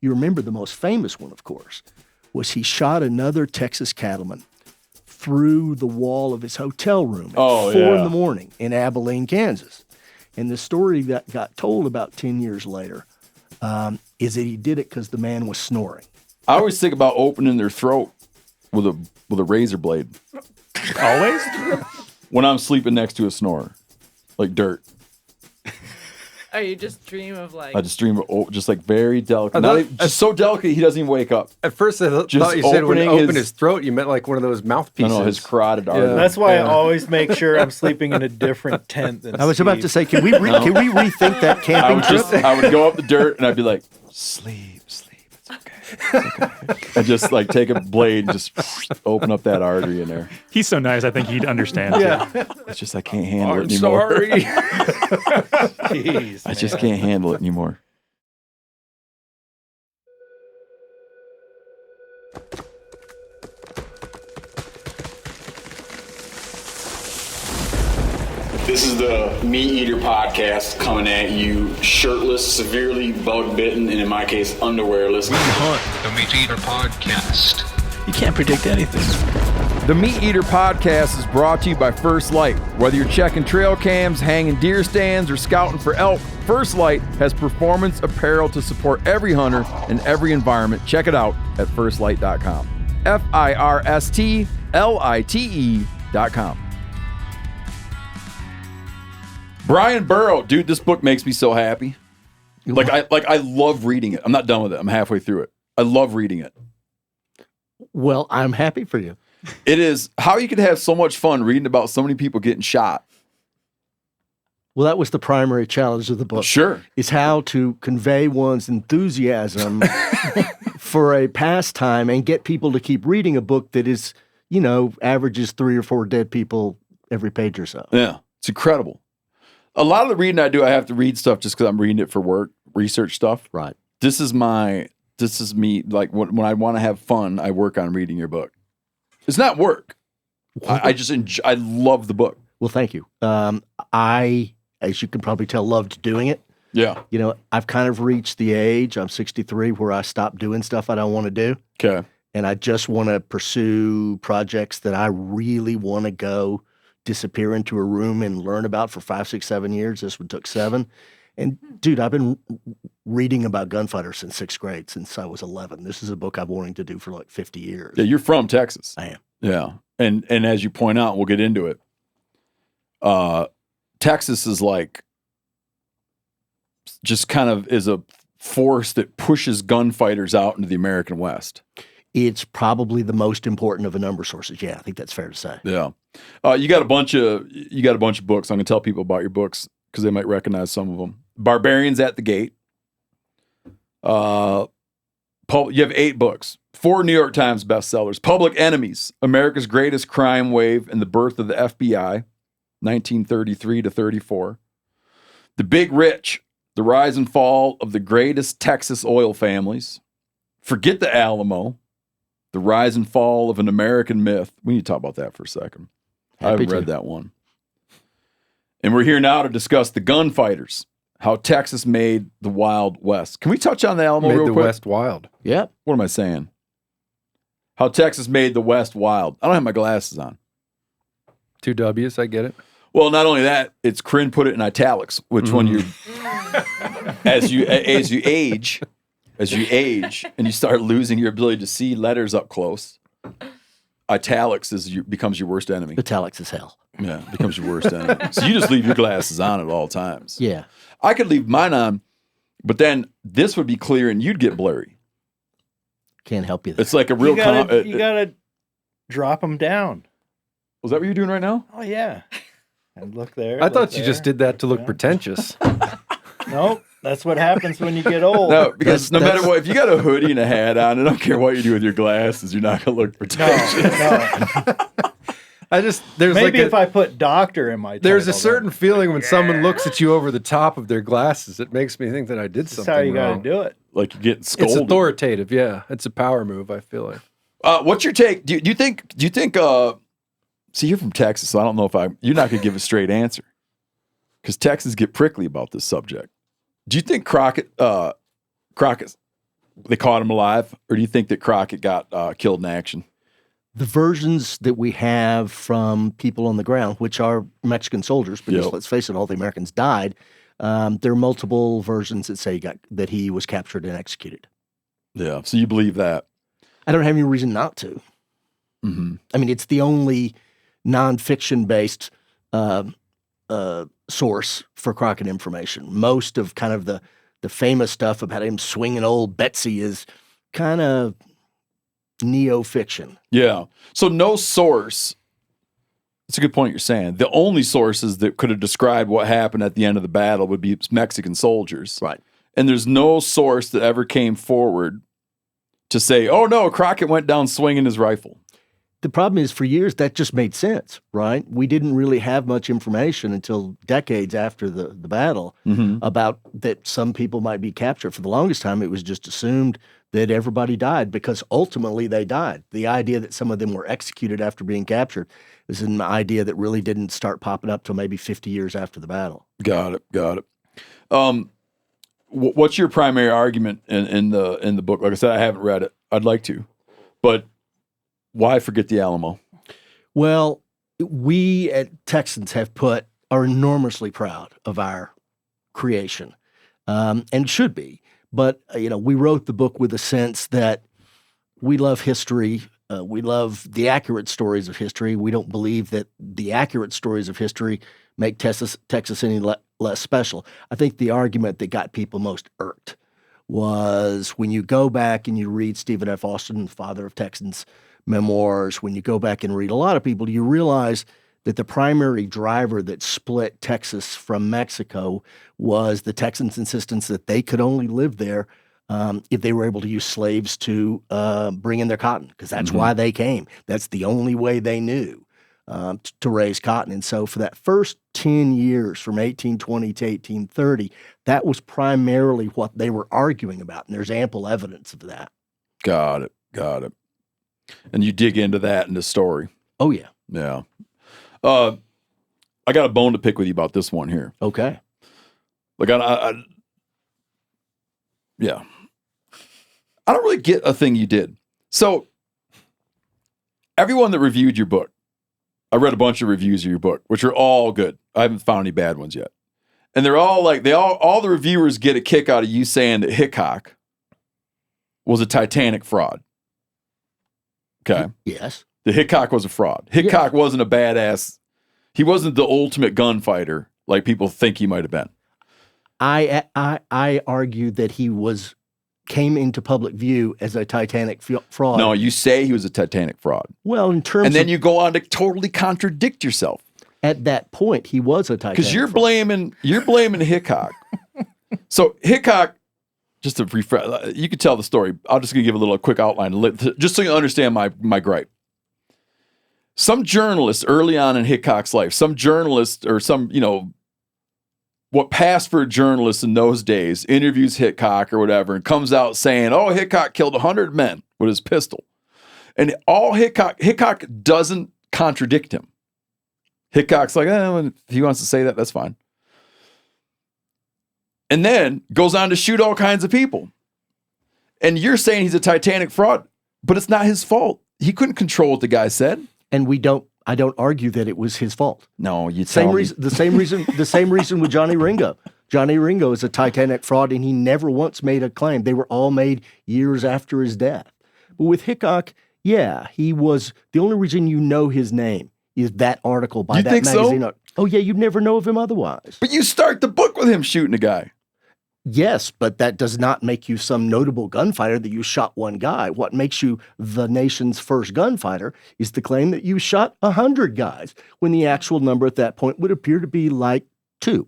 You remember the most famous one, of course, was he shot another Texas cattleman through the wall of his hotel room at 4 in the morning in Abilene, Kansas. And the story that got told about 10 years later is that he did it because the man was snoring. I always think about opening their throat with a razor blade. Always? When I'm sleeping next to a snorer. Like dirt. Oh, you just dream of like... I just dream of just like very delicate. Just so delicate he doesn't even wake up. At first I thought you said when he opened his throat, you meant like one of those mouthpieces. No, his carotid artery. Yeah. That's why I always make sure I'm sleeping in a different tent than I was about to say, can we rethink that camping trip? I would go up the dirt and I'd be like, sleep, it's okay. It's okay. And just like take a blade and just open up that artery in there. He's so nice, I think he'd understand. Yeah. It's just I can't handle it anymore. Sorry. Jeez, I just can't handle it anymore. This is the MeatEater podcast coming at you shirtless, severely bug-bitten, and in my case, underwearless. We hunt the MeatEater podcast. You can't predict anything. The MeatEater podcast is brought to you by First Light. Whether you're checking trail cams, hanging deer stands, or scouting for elk, First Light has performance apparel to support every hunter in every environment. Check it out at firstlight.com. FIRSTLITE.com. Bryan Burrough, dude, this book makes me so happy. I love reading it. I'm not done with it. I'm halfway through it. I love reading it. Well, I'm happy for you. It is how you could have so much fun reading about so many people getting shot. Well, that was the primary challenge of the book. Sure. Is how to convey one's enthusiasm for a pastime and get people to keep reading a book that is, averages 3 or 4 dead people every page or so. Yeah, it's incredible. A lot of the reading I do, I have to read stuff just because I'm reading it for work, research stuff. Right. This is me. Like when I want to have fun, I work on reading your book. It's not work. I just enjoy. I love the book. Well, thank you. I, as you can probably tell, loved doing it. Yeah. I've kind of reached the age, I'm 63, where I stopped doing stuff I don't want to do. Okay. And I just want to pursue projects that I really want to go disappear into a room and learn about for 5, 6, 7 years. This one took 7. And dude, I've been reading about Gunfighter since 6th grade, since I was 11. This is a book I've wanted to do for like 50 years. Yeah, you're from Texas. I am. Yeah. And as you point out, we'll get into it. Texas is like just kind of is a force that pushes gunfighters out into the American West. It's probably the most important of the number sources. Yeah, I think that's fair to say. Yeah. You got a bunch of books. I'm going to tell people about your books because they might recognize some of them. Barbarians at the Gate. You have 8 books. 4 New York Times bestsellers. Public Enemies, America's Greatest Crime Wave and the Birth of the FBI, 1933 to 34. The Big Rich, The Rise and Fall of the Greatest Texas Oil Families. Forget the Alamo, The Rise and Fall of an American Myth. We need to talk about that for a second. I haven't read that one. And we're here now to discuss the Gunfighters, how Texas made the Wild West. Can we touch on the Alamo real quick? Made the West wild. Yeah. What am I saying? How Texas made the West wild. I don't have my glasses on. 2 W's, I get it. Well, not only that, it's Corinne put it in italics, which when you as you age and you start losing your ability to see letters up close, italics becomes your worst enemy. Italics is hell. Yeah, it becomes your worst enemy. So you just leave your glasses on at all times. Yeah. I could leave mine on, but then this would be clear and you'd get blurry. Can't help you there. It's like a real... You gotta drop them down. Was that what you're doing right now? Oh, yeah. And look there. I thought you just did that to look pretentious. Nope. That's what happens when you get old. No, because no matter what, if you got a hoodie and a hat on, I don't care what you do with your glasses, you're not going to look pretentious. No. There's maybe if I put doctor in my title, there's a certain feeling when someone looks at you over the top of their glasses. It makes me think that I did something That's how you wrong. got to do it. Like you're getting scolded. It's authoritative, yeah. It's a power move, I feel like. What's your take? Do you think, see, you're from Texas, so I don't know if you're not going to give a straight answer. Because Texans get prickly about this subject. Do you think Crockett they caught him alive, or do you think that Crockett got killed in action? The versions that we have from people on the ground, which are Mexican soldiers, because let's face it, all the Americans died. There are multiple versions that say that he was captured and executed. Yeah, so you believe that? I don't have any reason not to. Mm-hmm. I mean, it's the only nonfiction-based source for Crockett information. Most of kind of the famous stuff about him swinging old Betsy is kind of neo-fiction. Yeah. So no source. That's a good point you're saying. The only sources that could have described what happened at the end of the battle would be Mexican soldiers. Right. And there's no source that ever came forward to say, oh, no, Crockett went down swinging his rifle. The problem is, for years, that just made sense, right? We didn't really have much information until decades after the battle about that some people might be captured. For the longest time, it was just assumed that everybody died because ultimately they died. The idea that some of them were executed after being captured is an idea that really didn't start popping up till maybe 50 years after the battle. Got it. What's your primary argument in the book? Like I said, I haven't read it. I'd like to, but why forget the Alamo? Well, we at Texans are enormously proud of our creation, and should be. But we wrote the book with a sense that we love history. We love the accurate stories of history. We don't believe that the accurate stories of history make Texas any less special. I think the argument that got people most irked was when you go back and you read Stephen F. Austin, the father of Texans, memoirs, when you go back and read a lot of people, you realize that the primary driver that split Texas from Mexico was the Texans' insistence that they could only live there if they were able to use slaves to bring in their cotton, because that's why they came. That's the only way they knew to raise cotton. And so for that first 10 years, from 1820 to 1830, that was primarily what they were arguing about, and there's ample evidence of that. Got it. And you dig into that in the story. Oh, yeah. Yeah. I got a bone to pick with you about this one here. Okay. Like, yeah. I don't really get a thing you did. So, everyone that reviewed your book, I read a bunch of reviews of your book, which are all good. I haven't found any bad ones yet. And they're all like, all the reviewers get a kick out of you saying that Hickok was a Titanic fraud. Okay. Yes. The Hickok was a fraud. Hickok wasn't a badass. He wasn't the ultimate gunfighter like people think he might have been. I argue that he came into public view as a Titanic fraud. No, you say he was a Titanic fraud. Well, in terms and then you go on to totally contradict yourself. At that point, he was a Titanic. Because you're blaming Hickok. So Hickok, just to refresh, you could tell the story. I'm just going to give a quick outline, just so you understand my gripe. Some journalist early on in Hickok's life, some journalist or some, what passed for a journalist in those days, interviews Hickok or whatever, and comes out saying, oh, Hickok killed 100 men with his pistol. And all Hickok doesn't contradict him. Hickok's like, if he wants to say that, that's fine. And then goes on to shoot all kinds of people. And you're saying he's a Titanic fraud, but it's not his fault. He couldn't control what the guy said. And I don't argue that it was his fault. No, the same reason with Johnny Ringo. Johnny Ringo is a Titanic fraud, and he never once made a claim. They were all made years after his death. But with Hickok, he was the only reason you know his name is that article by that magazine. So? Oh yeah, you'd never know of him otherwise. But you start the book with him shooting a guy. Yes, but that does not make you some notable gunfighter that you shot one guy. What makes you the nation's first gunfighter is the claim that you shot 100 guys, when the actual number at that point would appear to be like 2.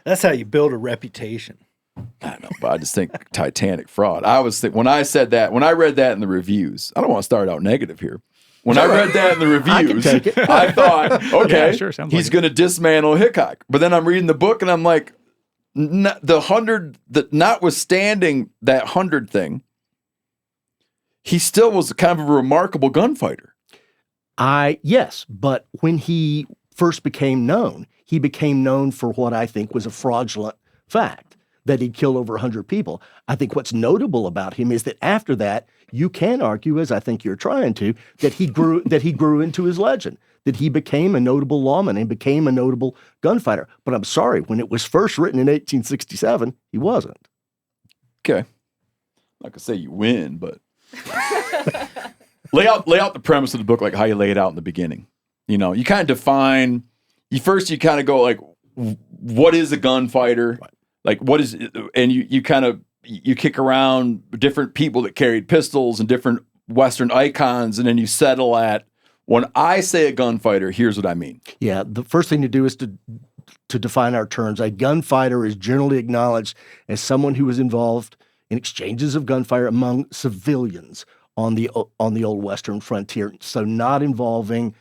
That's how you build a reputation. I know, but I just think Titanic fraud. I was when I read that in the reviews, I don't want to start out negative here. When I read that in the reviews, I thought, okay, he's going to dismantle Hickok. But then I'm reading the book and I'm like, notwithstanding that 100 thing, he still was kind of a remarkable gunfighter. Yes, but when he first became known, he became known for what I think was a fraudulent fact, that he'd killed over 100 people. I think what's notable about him is that after that, you can argue, as I think you're trying to, that he grew into his legend, that he became a notable lawman and became a notable gunfighter. But I'm sorry, when it was first written in 1867, he wasn't. Okay. I'm not gonna say you win, but lay out the premise of the book like how you lay it out in the beginning. You know, you kind of define. You kind of go like, what is a gunfighter? Right. Like, what is, and you kind of kick around different people that carried pistols and different Western icons, and then you settle at, when I say a gunfighter, here's what I mean. Yeah, the first thing to do is to define our terms. A gunfighter is generally acknowledged as someone who was involved in exchanges of gunfire among civilians on the old Western frontier. So not involving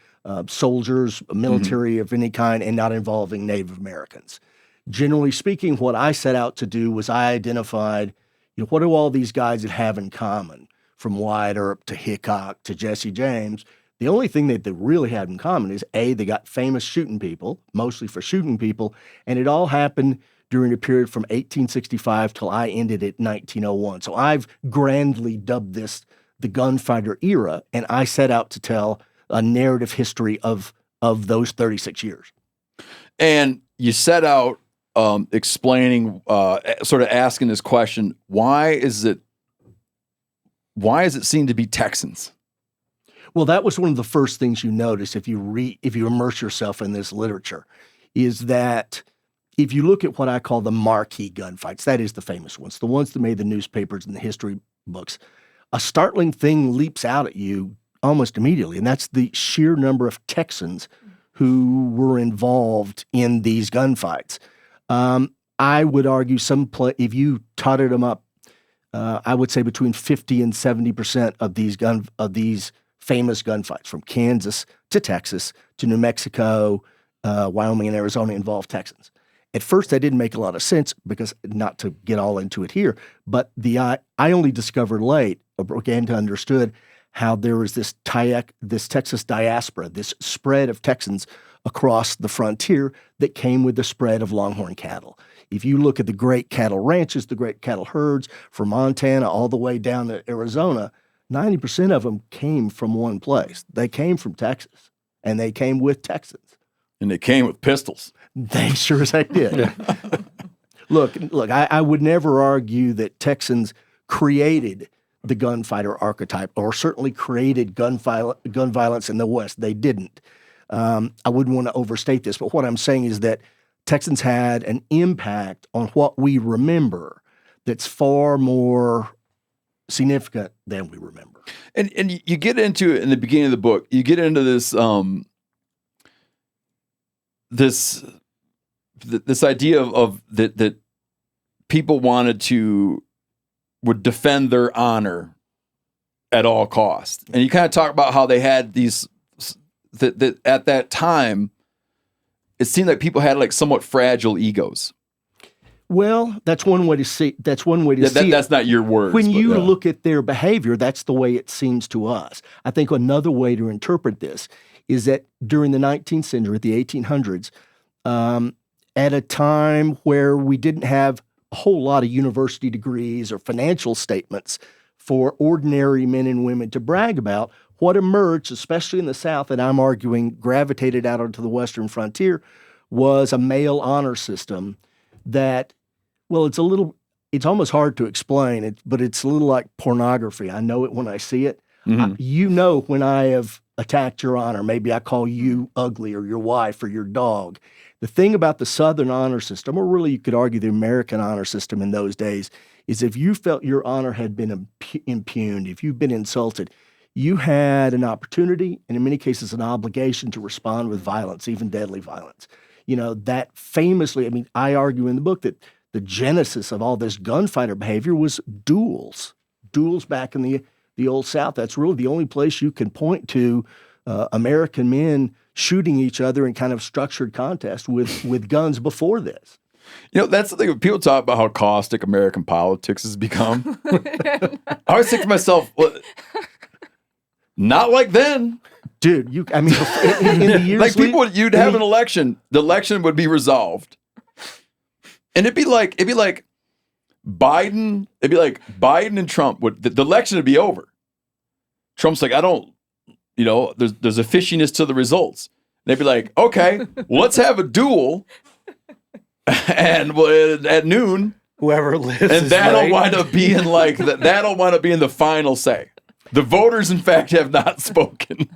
soldiers, military of any kind, and not involving Native Americans. Generally speaking, what I set out to do was I identified, what do all these guys have in common, from Wyatt Earp to Hickok to Jesse James. The only thing that they really had in common is, A, they got famous shooting people, mostly for shooting people, and it all happened during a period from 1865 till I ended at 1901. So I've grandly dubbed this the gunfighter era, and I set out to tell a narrative history of those 36 years. And you set out explaining, sort of asking this question: why is it seen to be Texans? Well, that was one of the first things you notice if you immerse yourself in this literature, is that if you look at what I call the marquee gunfights, that is the famous ones, the ones that made the newspapers and the history books, a startling thing leaps out at you almost immediately, and that's the sheer number of Texans who were involved in these gunfights. I would argue if you totted them up, I would say between 50 and 70% of these famous gunfights, from Kansas to Texas to New Mexico, Wyoming, and Arizona, involved Texans. At first, that didn't make a lot of sense, because, not to get all into it here, but I only discovered late, or began to understood, how there was this Texas diaspora, this spread of Texans across the frontier that came with the spread of Longhorn cattle. If you look at the great cattle ranches, the great cattle herds from Montana all the way down to Arizona, 90% of them came from one place. They came from Texas, and they came with Texans. And they came with pistols. They sure as heck did. Look, I would never argue that Texans created the gunfighter archetype, or certainly created gun violence in the West. They didn't. I wouldn't want to overstate this, but what I'm saying is that Texans had an impact on what we remember that's far more significant than we remember. And you get into it in the beginning of the book. You get into this this idea of that people would defend their honor at all costs. And you kind of talk about how they had these, that at that time, it seemed like people had like somewhat fragile egos. Well, that's one way to see. That's one way to see it. That's not your words. When you look at their behavior, that's the way it seems to us. I think another way to interpret this is that during the 19th century, the 1800s, at a time where we didn't have a whole lot of university degrees or financial statements for ordinary men and women to brag about, what emerged, especially in the South, and I'm arguing gravitated out onto the Western frontier, was a male honor system that, well, it's almost hard to explain, but it's a little like pornography. I know it when I see it. Mm-hmm. When I have attacked your honor, maybe I call you ugly, or your wife, or your dog. The thing about the Southern honor system, or really you could argue the American honor system in those days, is if you felt your honor had been impugned, if you've been insulted, you had an opportunity, and in many cases an obligation, to respond with violence, even deadly violence. That famously, I argue in the book that the genesis of all this gunfighter behavior was duels. Duels back in the Old South. That's really the only place you can point to American men shooting each other in kind of structured contest with guns before this. That's the thing. When people talk about how caustic American politics has become, I always think to myself, well, not like then. Dude, in the years... You'd have an election. The election would be resolved. And it'd be like, Biden, it'd be like Biden and Trump the election would be over. Trump's like, I don't, there's a fishiness to the results. They'd be like, okay, well, let's have a duel, and at noon, whoever lives, and that'll right. wind up being like that'll wind up being the final say. The voters, in fact, have not spoken.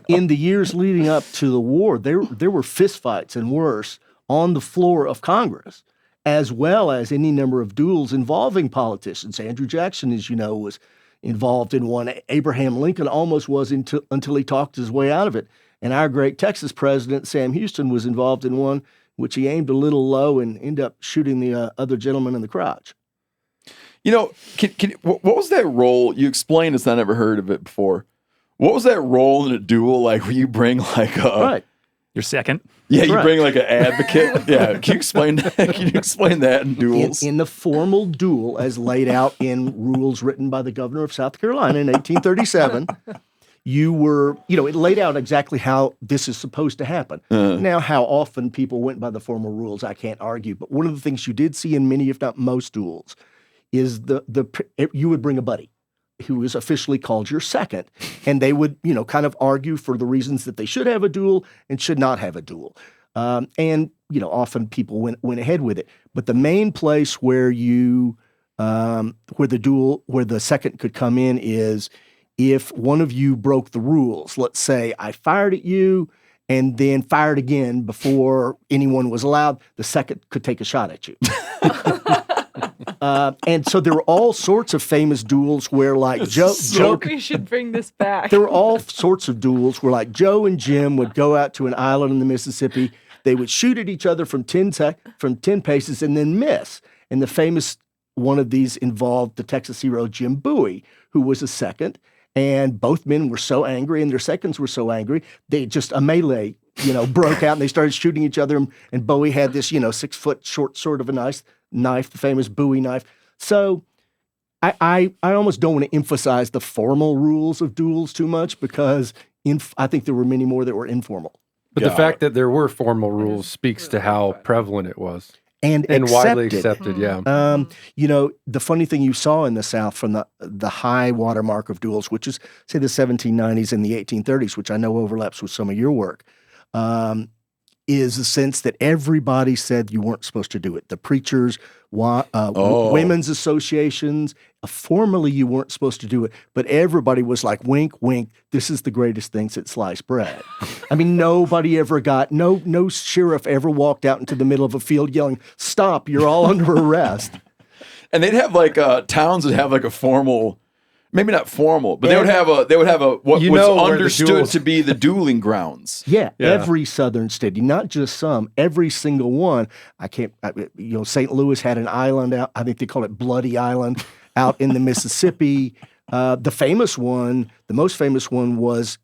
In the years leading up to the war, there were fistfights and worse on the floor of Congress, as well as any number of duels involving politicians. Andrew Jackson, as you know, was involved in one. Abraham Lincoln almost was until he talked his way out of it. And our great Texas president, Sam Houston, was involved in one which he aimed a little low and ended up shooting the other gentleman in the crotch. What was that role? You explained this, I never heard of it before. What was that role in a duel, like where you bring like right. Your second? Yeah, Correct. You bring like an advocate. Yeah, can you explain that? Can you explain that in duels? In the formal duel, as laid out in rules written by the governor of South Carolina in 1837, you were, it laid out exactly how this is supposed to happen. Now, how often people went by the formal rules, I can't argue. But one of the things you did see in many, if not most, duels is you would bring a buddy who was officially called your second, and they would, kind of argue for the reasons that they should have a duel and should not have a duel. And often people went ahead with it. But the main place where where the second could come in is if one of you broke the rules. Let's say I fired at you and then fired again before anyone was allowed, the second could take a shot at you. And so there were all sorts of famous duels where, like, Joe. We should bring this back. There were all sorts of duels where, like, Joe and Jim would go out to an island in the Mississippi. They would shoot at each other from 10 paces and then miss. And the famous one of these involved the Texas hero Jim Bowie, who was a second. And both men were so angry, and their seconds were so angry, a melee, broke out, and they started shooting each other. And Bowie had this, 6-foot short sword of a knife, the famous Bowie knife. So I almost don't want to emphasize the formal rules of duels too much because I think there were many more that were informal. But the fact that there were formal rules speaks to how prevalent it was. And widely accepted, yeah. The funny thing you saw in the South from the high watermark of duels, which is, say, the 1790s and the 1830s, which I know overlaps with some of your work, is the sense that everybody said you weren't supposed to do it. The preachers, women's associations, formally you weren't supposed to do it, but everybody was like, wink, wink, this is the greatest thing since sliced bread. I mean, nobody ever no sheriff ever walked out into the middle of a field yelling, stop, you're all under arrest. And they'd have like towns would have like a formal, maybe not formal, but they would have what was understood to be the dueling grounds. Yeah, every southern state, not just some, every single one. St. Louis had an island out, I think they call it Bloody Island, out in the Mississippi. The most famous one was,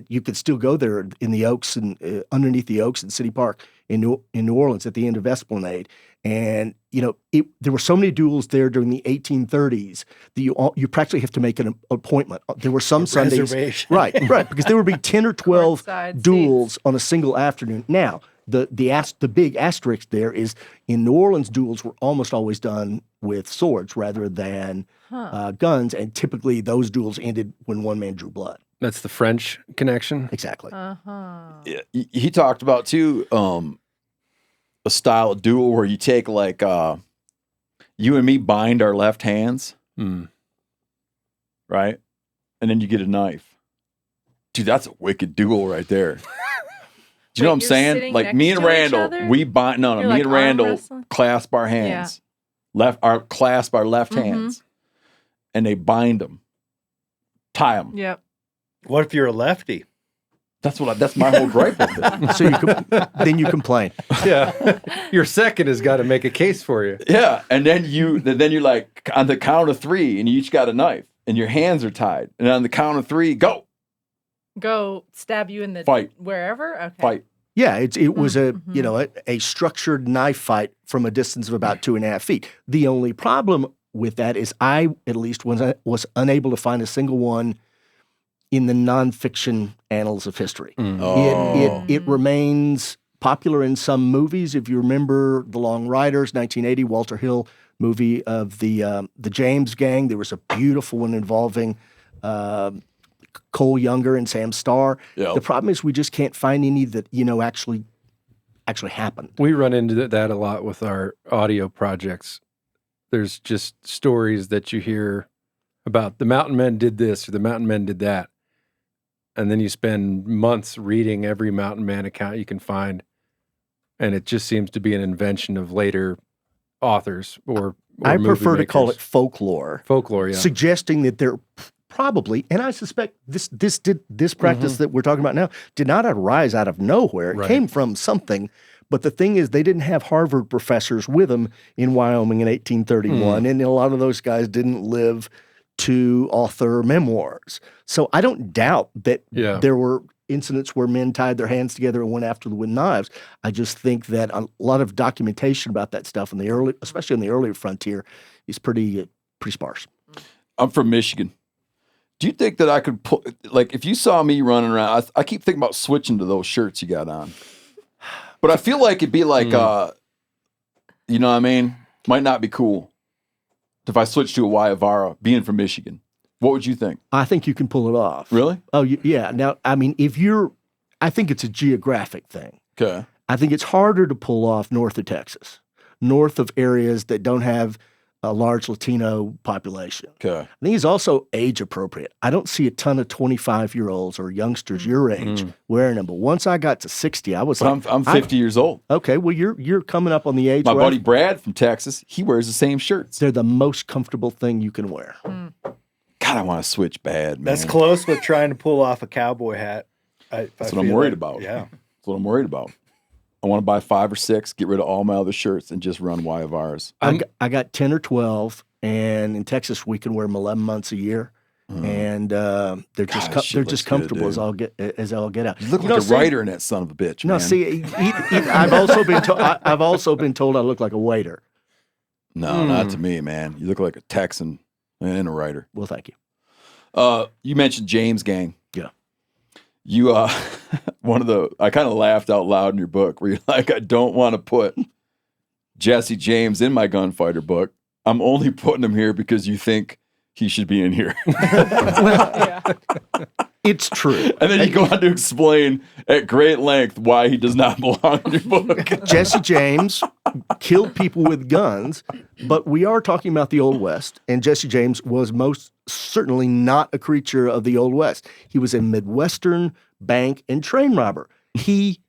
you could still go there in the Oaks and underneath the Oaks in City Park in New Orleans at the end of Esplanade. And, there were so many duels there during the 1830s that you practically have to make an appointment. There were some Sundays. Right, because there would be 10 or 12 duels on a single afternoon. Now, the big asterisk there is in New Orleans, duels were almost always done with swords rather than guns. And typically those duels ended when one man drew blood. That's the French connection? Exactly. Yeah, he talked about, too, a style of duel where you take like you and me bind our left hands, right? And then you get a knife. Dude, that's a wicked duel right there. Do you know what I'm saying? Like me and Randall, we bind. No, me and Randall clasp our hands, clasp our left hands, and they bind them, tie them. Yep. What if you're a lefty? That's my whole gripe with it. So then you complain. Yeah. Your second has got to make a case for you. Yeah. And then you're like on the count of 3 and you each got a knife and your hands are tied. And on the count of 3, go. Go stab you in the fight. Wherever? Okay. Fight. Yeah, it was a structured knife fight from a distance of about 2.5 feet. The only problem with that is I, at least, was unable to find a single one in the nonfiction annals of history. It remains popular in some movies. If you remember The Long Riders, 1980, Walter Hill movie of the James Gang. There was a beautiful one involving Cole Younger and Sam Starr. Yep. The problem is we just can't find any that actually happened. We run into that a lot with our audio projects. There's just stories that you hear about the mountain men did this or the mountain men did that. And then you spend months reading every mountain man account you can find. And it just seems to be an invention of later authors or I movie prefer to call makers. it folklore. Folklore, yeah. Suggesting that they're probably, and I suspect this practice that we're talking about now did not arise out of nowhere. It Right. came from something. But the thing is, they didn't have Harvard professors with them in Wyoming in 1831, and a lot of those guys didn't live to author memoirs. So I don't doubt that there were incidents where men tied their hands together and went after them with knives. I just think that a lot of documentation about that stuff in the early, especially in the earlier frontier, is pretty sparse. I'm from Michigan. Do you think that I could put, like, if you saw me running around, I keep thinking about switching to those shirts you got on. But I feel like it'd be like, you know what I mean? Might not be cool if I switched to a Wyavara, being from Michigan. What would you think? I think you can pull it off. Really? Oh, yeah. Now, I mean, I think it's a geographic thing. Okay. I think it's harder to pull off north of Texas, north of areas that don't have a large Latino population. Okay. I think it's also age appropriate. I don't see a ton of 25-year-olds or youngsters your age wearing them. But once I got to 60, I was like, I'm 50 years old. Okay, well, you're coming up on the age. My where buddy Brad from Texas, he wears the same shirts. They're the most comfortable thing you can wear. God, I want to switch bad, man. That's close with trying to pull off a cowboy hat. That's what I'm worried about. Yeah. That's what I'm worried about. I want to buy 5 or 6, get rid of all my other shirts, and just run Wyavaras. I got 10 or 12, and in Texas we can wear them 11 months a year, and they're just comfortable good, as I'll get out. You look like a writer in that son of a bitch. No, man. see, I've also been told I look like a waiter. No, not to me, man. You look like a Texan and a writer. Well, thank you. You mentioned James Gang. Yeah. You I kind of laughed out loud in your book where you're like, I don't want to put Jesse James in my Gunfighter book. I'm only putting him here because you think he should be in here. It's true. And then you go on to explain at great length why he does not belong in your book. Jesse James killed people with guns, but we are talking about the Old West, and Jesse James was most certainly not a creature of the Old West. He was a Midwestern bank and train robber. He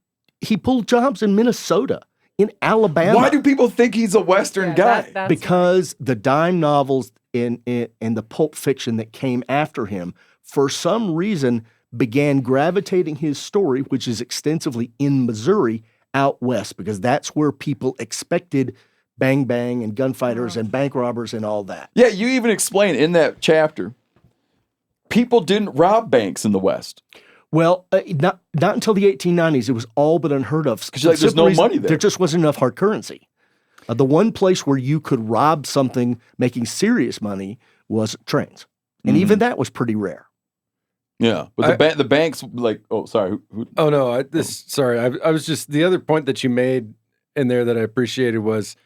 pulled jobs in Minnesota, in Alabama. Why do people think he's a Western guy? Because the dime novels and the pulp fiction that came after him, for some reason, began gravitating his story, which is extensively in Missouri, out west, because that's where people expected bang bang and gunfighters and bank robbers and all that. Yeah, you even explain in that chapter, people didn't rob banks in the West. Well, not until the 1890s. It was all but unheard of. Because like, there's no money there. There just wasn't enough hard currency. The one place where you could rob something making serious money was trains. And even that was pretty rare. Yeah, but the banks, like, oh, sorry. Oh, no, I was just, the other point that you made in there that I appreciated was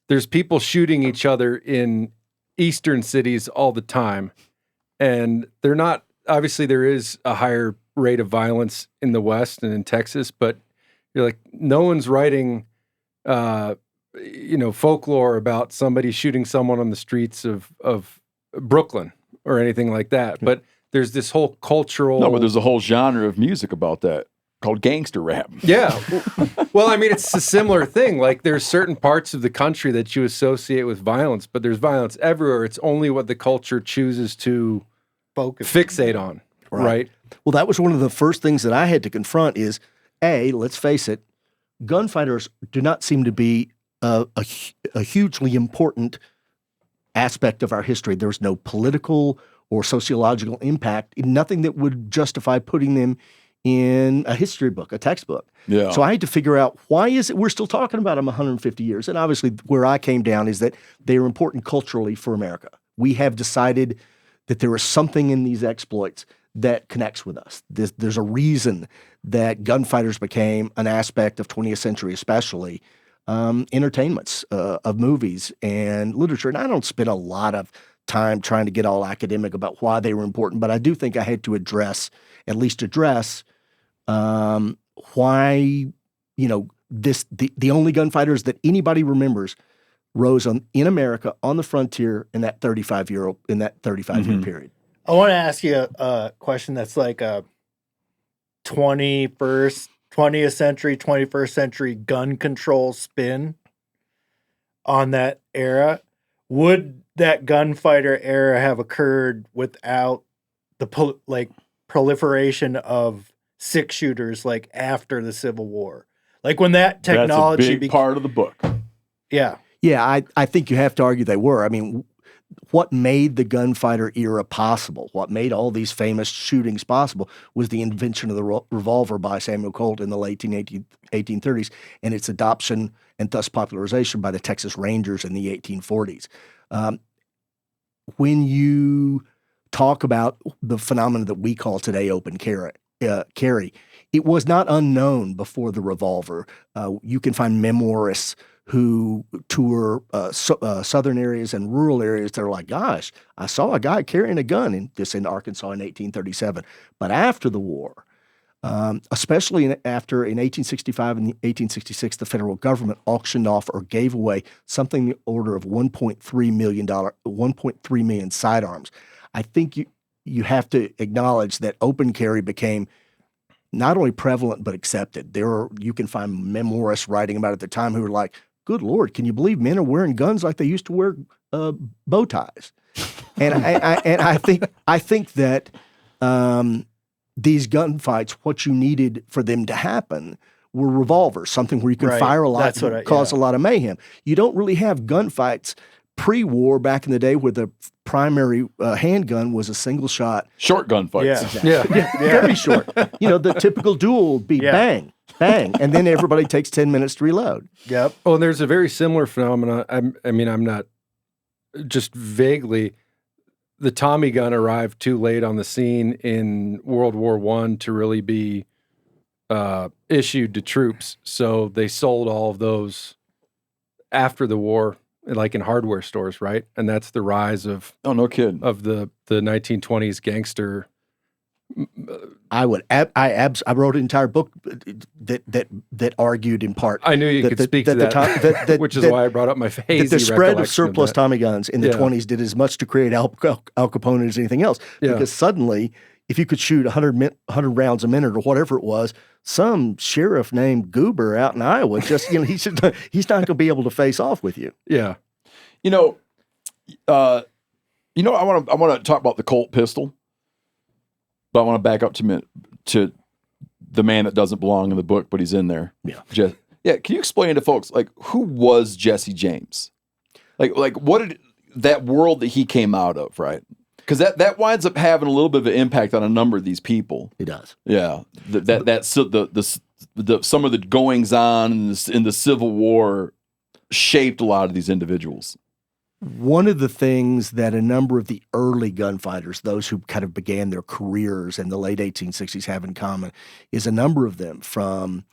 there's people shooting each other in eastern cities all the time. And they're not, obviously there is a higher rate of violence in the West and in Texas, but you're like, no one's writing, folklore about somebody shooting someone on the streets of Brooklyn or anything like that. But there's this whole cultural... No, but there's a whole genre of music about that called gangster rap. Yeah. Well, I mean, it's a similar thing. Like, there's certain parts of the country that you associate with violence, but there's violence everywhere. It's only what the culture chooses to fixate on, right? Well, that was one of the first things that I had to confront is, let's face it, gunfighters do not seem to be a hugely important aspect of our history. There's no political or sociological impact, nothing that would justify putting them in a history book, a textbook. Yeah. So I had to figure out, why is it we're still talking about them 150 years? And obviously where I came down is that they are important culturally for America. We have decided that there is something in these exploits that connects with us. There's a reason that gunfighters became an aspect of 20th century especially entertainments of movies and literature. And I don't spend a lot of time trying to get all academic about why they were important, but I do think I had to at least address why, the only gunfighters that anybody remembers rose in America on the frontier in that 35-year period. I want to ask you a question that's like a 20th century, 21st century gun control spin on that era. Would that gunfighter era have occurred without the proliferation of six shooters like after the Civil War? Like when that technology That's a big part of the book. Yeah. Yeah, I think you have to argue they were. I mean, what made the gunfighter era possible, what made all these famous shootings possible, was the invention of the revolver by Samuel Colt in the late 1830s and its adoption and thus popularization by the Texas Rangers in the 1840s. When you talk about the phenomenon that we call today open carry, it was not unknown before the revolver. You can find memoirists who tour southern areas and rural areas. They're like, gosh, I saw a guy carrying a gun in Arkansas in 1837. But after the war, especially in 1865 and 1866, the federal government auctioned off or gave away something in the order of $1.3 million sidearms. I think you have to acknowledge that open carry became not only prevalent but accepted. You can find memoirists writing about it at the time who were like, good Lord, can you believe men are wearing guns like they used to wear bow ties? And I think that these gunfights, what you needed for them to happen were revolvers, something where you can fire a lot, cause a lot of mayhem. You don't really have gunfights pre-war back in the day where the primary handgun was a single shot. Short gunfights. Yeah. Very short. The typical duel would be bang, bang, and then everybody takes 10 minutes to reload. Yep. Oh, and there's a very similar phenomenon. I'm not just vaguely. The Tommy gun arrived too late on the scene in World War I to really be issued to troops. So they sold all of those after the war, like in hardware stores, right? And that's the rise of no kidding of the 1920s gangster. I wrote an entire book that argued in part. I knew you could speak to that, which is why I brought up my hazy the spread of recollection surplus Tommy guns in the 20s did as much to create Al Capone as anything else. Because suddenly, if you could shoot 100 rounds a minute or whatever it was, some sheriff named Goober out in Iowa he's not going to be able to face off with you. Yeah. I want to talk about the Colt pistol. But I want to back up to the man that doesn't belong in the book, but he's in there. Yeah. Can you explain to folks, like, who was Jesse James? Like what did that world that he came out of, right? Because that winds up having a little bit of an impact on a number of these people. It does. Yeah. Some of the goings on in the Civil War shaped a lot of these individuals. One of the things that a number of the early gunfighters, those who kind of began their careers in the late 1860s, have in common is a number of them, from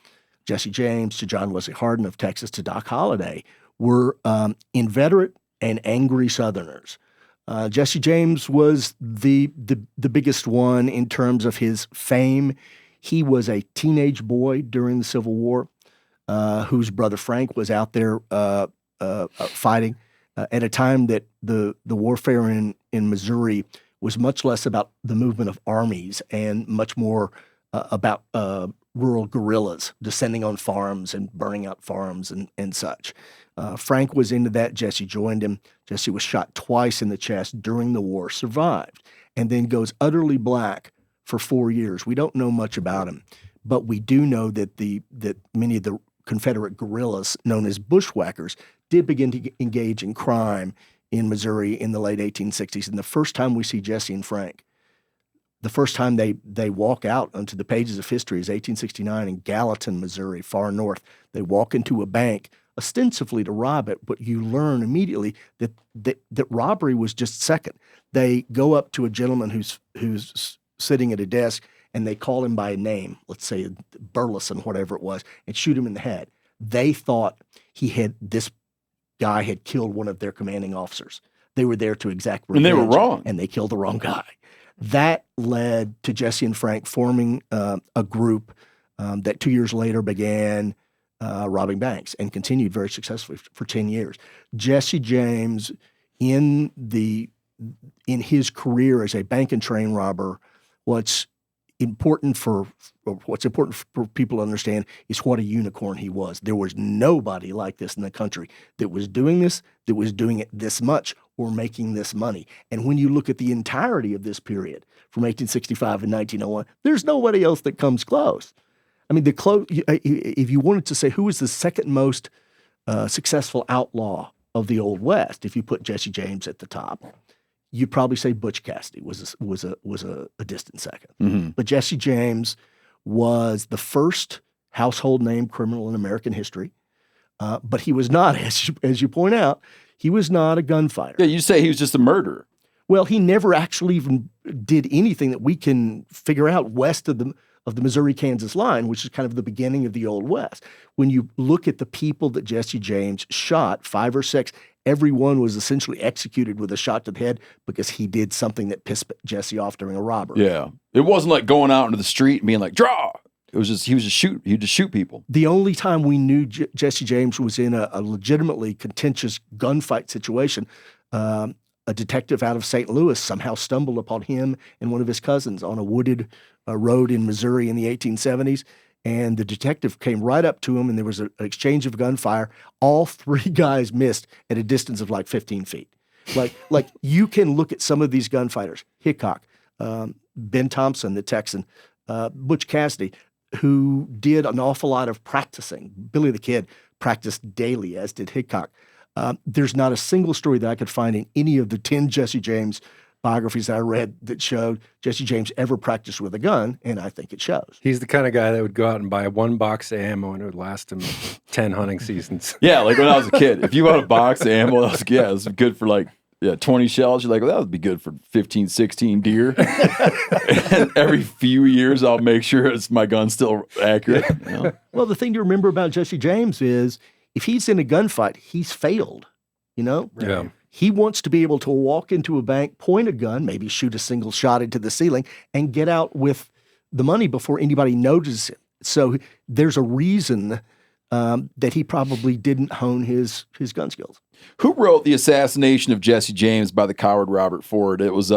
Jesse James to John Wesley Hardin of Texas to Doc Holliday, were inveterate and angry Southerners. Jesse James was the biggest one in terms of his fame. He was a teenage boy during the Civil War, whose brother Frank was out there fighting. At a time that the warfare in Missouri was much less about the movement of armies and much more about rural guerrillas descending on farms and burning out farms and such. Frank was into that. Jesse joined him. Jesse was shot twice in the chest during the war, survived, and then goes utterly black for 4 years. We don't know much about him, but we do know that many of the Confederate guerrillas, known as bushwhackers, did begin to engage in crime in Missouri in the late 1860s. And the first time we see Jesse and Frank, the first time they walk out onto the pages of history is 1869 in Gallatin, Missouri, far north. They walk into a bank ostensibly to rob it, but you learn immediately that robbery was just second. They go up to a gentleman who's sitting at a desk, and they call him by name, let's say Burleson, whatever it was, and shoot him in the head. They thought this guy had killed one of their commanding officers. They were there to exact revenge. And they were wrong. And they killed the wrong guy. That led to Jesse and Frank forming a group that 2 years later began robbing banks and continued very successfully for 10 years. Jesse James, in his career as a bank and train robber, what's important for people to understand is what a unicorn he was. There was nobody like this in the country that was doing this, that was doing it this much or making this money. And when you look at the entirety of this period from 1865 and 1901, there's nobody else that comes close. I mean, if you wanted to say who was the second most successful outlaw of the Old West, if you put Jesse James at the top, you'd probably say Butch Cassidy was a distant second. Mm-hmm. But Jesse James was the first household name criminal in American history. But he was not, as you point out, he was not a gunfighter. Yeah, you say he was just a murderer. Well, he never actually even did anything that we can figure out west of the Missouri-Kansas line, which is kind of the beginning of the Old West. When you look at the people that Jesse James shot, 5 or 6, everyone was essentially executed with a shot to the head because he did something that pissed Jesse off during a robbery. Yeah. It wasn't like going out into the street and being like, draw. It was just, he'd just shoot people. The only time we knew Jesse James was in a legitimately contentious gunfight situation, a detective out of St. Louis somehow stumbled upon him and one of his cousins on a wooded road in Missouri in the 1870s. And the detective came right up to him, and there was an exchange of gunfire. All 3 guys missed at a distance of like 15 feet. Like you can look at some of these gunfighters, Hickok, Ben Thompson, the Texan, Butch Cassidy, who did an awful lot of practicing. Billy the Kid practiced daily, as did Hickok. There's not a single story that I could find in any of the 10 Jesse James biographies that I read that showed Jesse James ever practiced with a gun, and I think it shows. He's the kind of guy that would go out and buy 1 box of ammo and it would last him 10 hunting seasons. Yeah, like when I was a kid. If you bought a box of ammo, it was good for like 20 shells. You're like, well, that would be good for 15, 16 deer. And every few years, I'll make sure my gun's still accurate. You know? Well, the thing to remember about Jesse James is if he's in a gunfight, he's failed, you know? Yeah. He wants to be able to walk into a bank, point a gun, maybe shoot a single shot into the ceiling, and get out with the money before anybody notices it. So there's a reason that he probably didn't hone his gun skills. Who wrote The Assassination of Jesse James by the Coward Robert Ford? It was, he's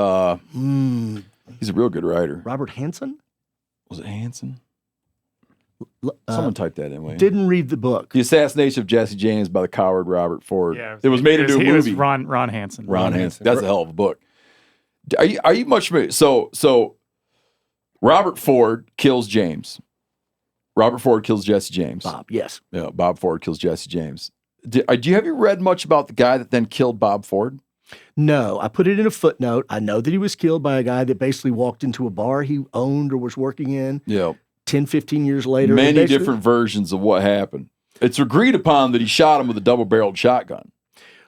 a real good writer. Robert Hansen? Was it Hansen? Someone typed that in. Didn't read the book. The Assassination of Jesse James by the Coward Robert Ford. Yeah, it was made into a movie. It was Ron Hansen. Ron Hansen. That's a hell of a book. Are you much familiar? So Robert Ford kills James. Robert Ford kills Jesse James. Bob, yes. Yeah, Bob Ford kills Jesse James. Have you read much about the guy that then killed Bob Ford? No, I put it in a footnote. I know that he was killed by a guy that basically walked into a bar he owned or was working in. Yeah. 10, 15 years later. Many different versions of what happened. It's agreed upon that he shot him with a double-barreled shotgun.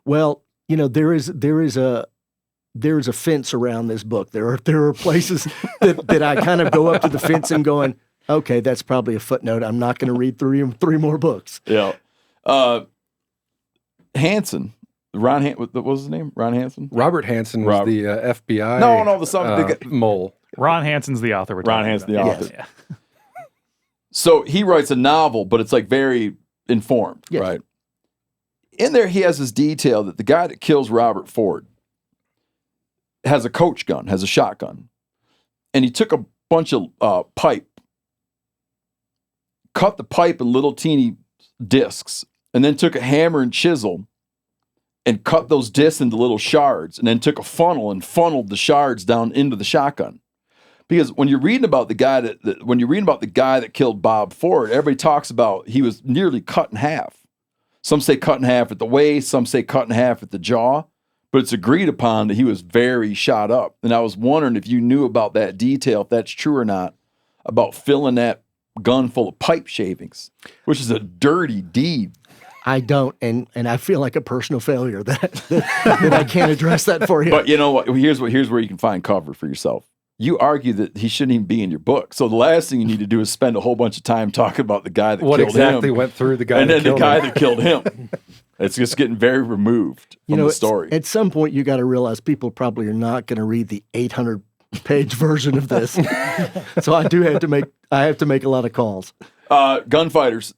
Well, you know, there is a fence around this book. There are places that I kind of go up to the fence and going, okay, that's probably a footnote. I'm not going to read 3 more books. Yeah. Hansen. What was his name? Ron Hansen? Robert Hansen was the FBI the mole. Ron Hansen's the author. Ron Hansen, the author. Yes. Yeah. So he writes a novel, but it's like very informed, yes. Right? In there, he has this detail that the guy that kills Robert Ford has a coach gun, has a shotgun, and he took a bunch of pipe, cut the pipe in little teeny discs, and then took a hammer and chisel and cut those discs into little shards, and then took a funnel and funneled the shards down into the shotgun. Because when you're reading about the guy that killed Bob Ford, everybody talks about he was nearly cut in half. Some say cut in half at the waist, some say cut in half at the jaw, but it's agreed upon that he was very shot up. And I was wondering if you knew about that detail, if that's true or not, about filling that gun full of pipe shavings, which is a dirty deed. I don't, and I feel like a personal failure that I can't address that for you. But you know what? Here's where you can find cover for yourself. you argue that he shouldn't even be in your book. So the last thing you need to do is spend a whole bunch of time talking about the guy that killed him. Went through the guy and that then the killed guy him. that killed him. It's just getting very removed from the story. At some point, you got to realize people probably are not going to read the 800-page version of this. So I have to make a lot of calls. Gunfighters,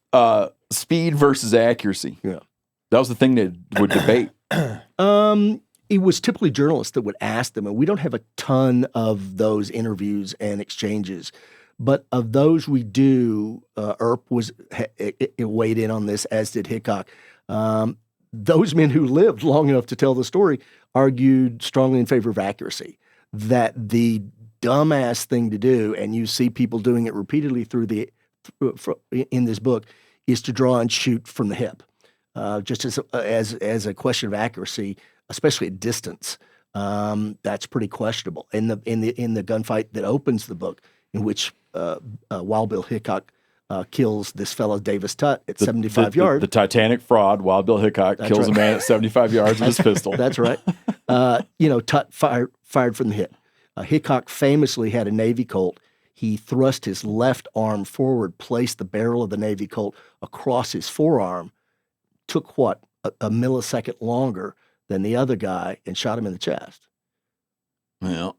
speed versus accuracy. Yeah. That was the thing they would debate. It was typically journalists that would ask them, and we don't have a ton of those interviews and exchanges, but of those we do, Earp weighed in on this, as did Hickok. Those men who lived long enough to tell the story argued strongly in favor of accuracy, that the dumbass thing to do, and you see people doing it repeatedly in this book, is to draw and shoot from the hip. Just as a question of accuracy, especially at distance, that's pretty questionable. In the gunfight that opens the book, in which Wild Bill Hickok kills this fellow Davis Tutt at 75 yards. The Titanic fraud, Wild Bill Hickok, kills a man at 75 yards with his pistol. That's right. Tutt fired from the hip. Hickok famously had a Navy Colt. He thrust his left arm forward, placed the barrel of the Navy Colt across his forearm, took a millisecond longer than the other guy, and shot him in the chest. Well,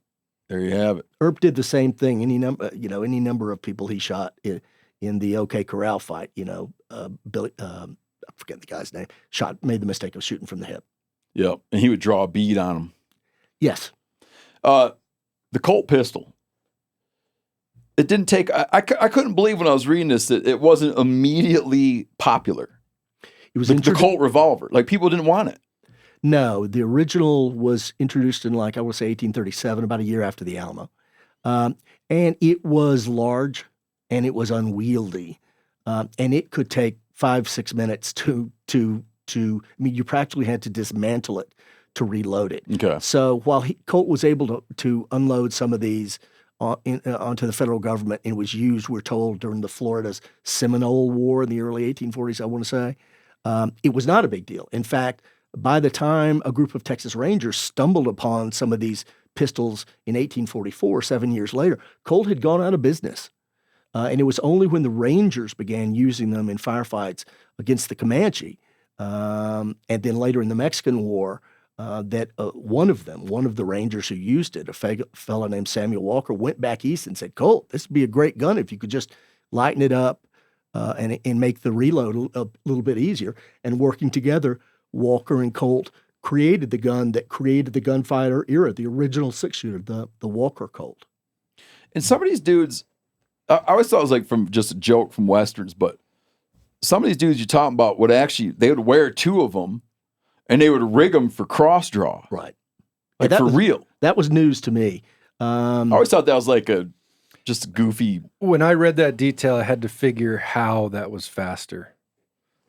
there you have it. Earp did the same thing. Any number of people he shot in the OK Corral fight. Billy, I forget the guy's name. Made the mistake of shooting from the hip. Yep, and he would draw a bead on him. Yes. The Colt pistol. It didn't take. I couldn't believe when I was reading this that it wasn't immediately popular. It was the Colt revolver. Like, people didn't want it. No, the original was introduced in, I would say, 1837, about a year after the Alamo. And it was large, and it was unwieldy. And it could take 5-6 minutes to you practically had to dismantle it to reload it. Okay. So while Colt was able to unload some of these onto the federal government, and was used, we're told, during the Florida's Seminole War in the early 1840s, I want to say, it was not a big deal. In fact, by the time a group of Texas Rangers stumbled upon some of these pistols in 1844, 7 years later, Colt had gone out of business. And it was only when the Rangers began using them in firefights against the Comanche, and then later in the Mexican War, that one of the Rangers who used it, a fellow named Samuel Walker, went back east and said, "Colt, this would be a great gun if you could just lighten it up and make the reload a little bit easier." And working together, Walker and Colt created the gun that created the gunfighter era, the original six-shooter, the Walker Colt. And some of these dudes, I always thought it was like from just a joke from Westerns, but some of these dudes you're talking about they would wear two of them, and they would rig them for cross draw. Right. Like, for real. That was news to me. I always thought that was like just a goofy. When I read that detail, I had to figure how that was faster.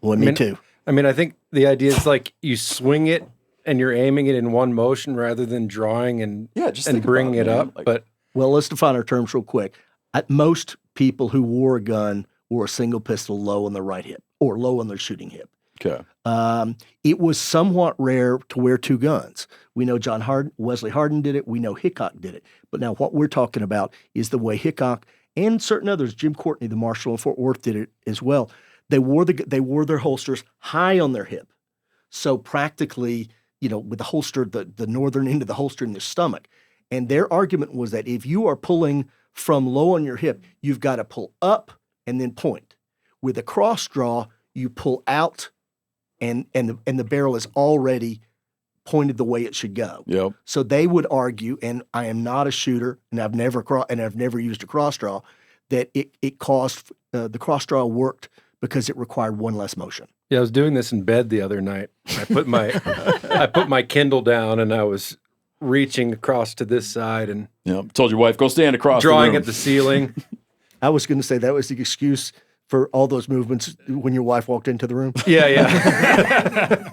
Well, me too. I mean, I think the idea is like you swing it and you're aiming it in one motion rather than drawing and bringing it up. Well, let's define our terms real quick. Most people who wore a gun wore a single pistol low on the right hip or low on their shooting hip. Okay. It was somewhat rare to wear two guns. We know Wesley Hardin did it. We know Hickok did it. But now what we're talking about is the way Hickok and certain others, Jim Courtney, the marshal in Fort Worth, did it as well. They wore their holsters high on their hip. So practically, with the holster, the northern end of the holster in their stomach. And their argument was that if you are pulling from low on your hip, you've got to pull up and then point. With a cross draw, you pull out and the barrel is already pointed the way it should go. Yep. So they would argue, and I am not a shooter, and I've never used a cross draw, that it caused the cross draw worked because it required one less motion. Yeah, I was doing this in bed the other night. I put my Kindle down and I was reaching across to this side and told your wife, go stand across drawing the room. at the ceiling. I was going to say that was the excuse for all those movements when your wife walked into the room. Yeah.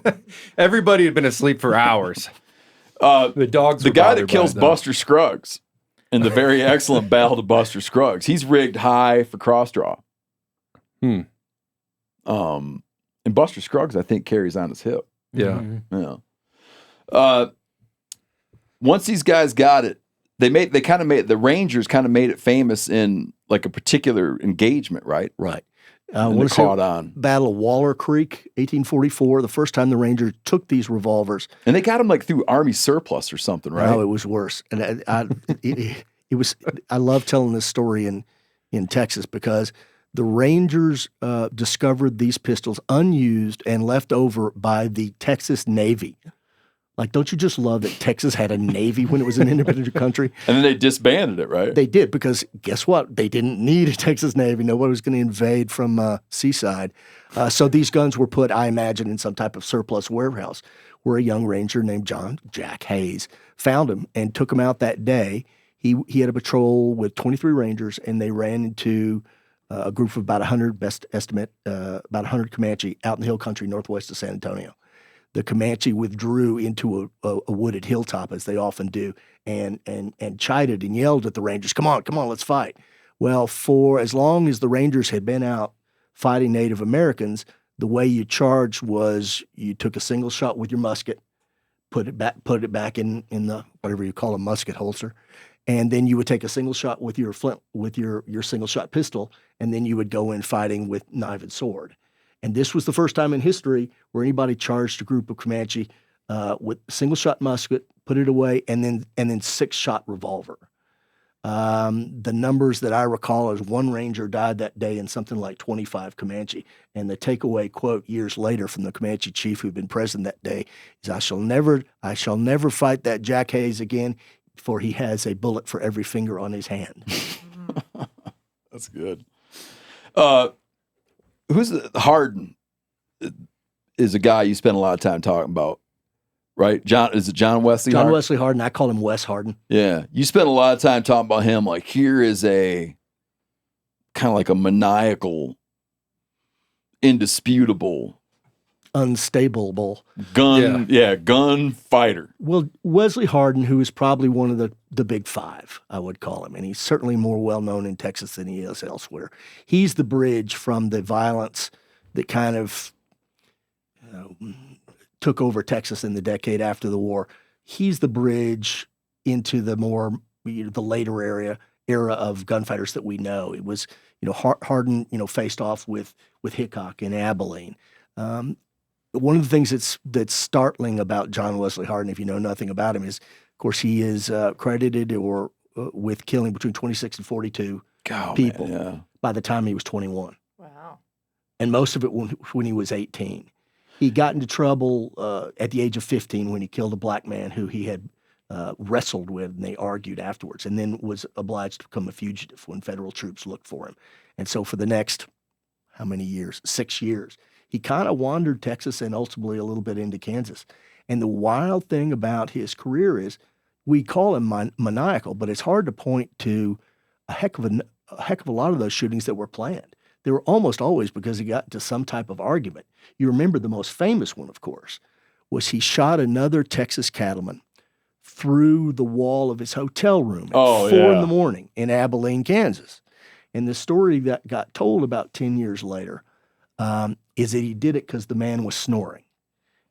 Everybody had been asleep for hours. The dogs. The guy that kills Buster Scruggs in the very excellent Battle to Buster Scruggs, he's rigged high for cross draw. And Buster Scruggs, I think, carries on his hip. Yeah. Yeah. Once these guys got it, the Rangers kind of made it famous in like a particular engagement, right? Right. And they caught on. Battle of Waller Creek, 1844, the first time the Rangers took these revolvers. And they got them like through Army surplus or something, right? No, it was worse. And it was. I love telling this story in Texas because the Rangers discovered these pistols unused and left over by the Texas Navy. Like, don't you just love that Texas had a Navy when it was an independent country? And then they disbanded it, right? They did, because guess what? They didn't need a Texas Navy. Nobody was going to invade from seaside. So these guns were put, I imagine, in some type of surplus warehouse where a young ranger named Jack Hayes found them and took them out that day. He had a patrol with 23 Rangers, and they ran into a group of about 100, best estimate, about 100 Comanche out in the hill country northwest of San Antonio. The Comanche withdrew into a wooded hilltop, as they often do, and chided and yelled at the Rangers, come on, let's fight. Well, for as long as the Rangers had been out fighting Native Americans, the way you charged was you took a single shot with your musket, put it back in the, whatever you call a musket holster, and then you would take a single shot with your flint, with your single shot pistol, and then you would go in fighting with knife and sword. And this was the first time in history where anybody charged a group of Comanche with single shot musket, put it away, and then 6-shot revolver. The numbers that I recall is one Ranger died that day and something like 25 Comanche. And the takeaway quote years later from the Comanche chief who'd been present that day is, I shall never fight that Jack Hayes again, for he has a bullet for every finger on his hand. That's good. Hardin is a guy you spend a lot of time talking about, right? Is it John Wesley Hardin? John Wesley Hardin. I call him Wes Hardin. Yeah. You spend a lot of time talking about him. Like, here is a kind of like a maniacal, indisputable, unstable gun fighter. Well, Wesley Hardin, who is probably one of the big five, I would call him, and he's certainly more well-known in Texas than he is elsewhere. He's the bridge from the violence that kind of took over Texas in the decade after the war. He's the bridge into the more, the later era of gunfighters that we know. It was, Hardin, faced off with Hickok in Abilene. One of the things that's startling about John Wesley Hardin, if you know nothing about him, is, of course, he is credited with killing between 26 and 42 people by the time he was 21. Wow. And most of it when he was 18. He got into trouble at the age of 15 when he killed a black man who he had wrestled with, and they argued afterwards, and then was obliged to become a fugitive when federal troops looked for him. And so for the next, how many years? 6 years. He kind of wandered Texas and ultimately a little bit into Kansas. And the wild thing about his career is we call him maniacal, but it's hard to point to a heck of a lot of those shootings that were planned. They were almost always because he got into some type of argument. You remember the most famous one, of course, was he shot another Texas cattleman through the wall of his hotel room at 4 in the morning in Abilene, Kansas. And the story that got told about 10 years later is that he did it because the man was snoring.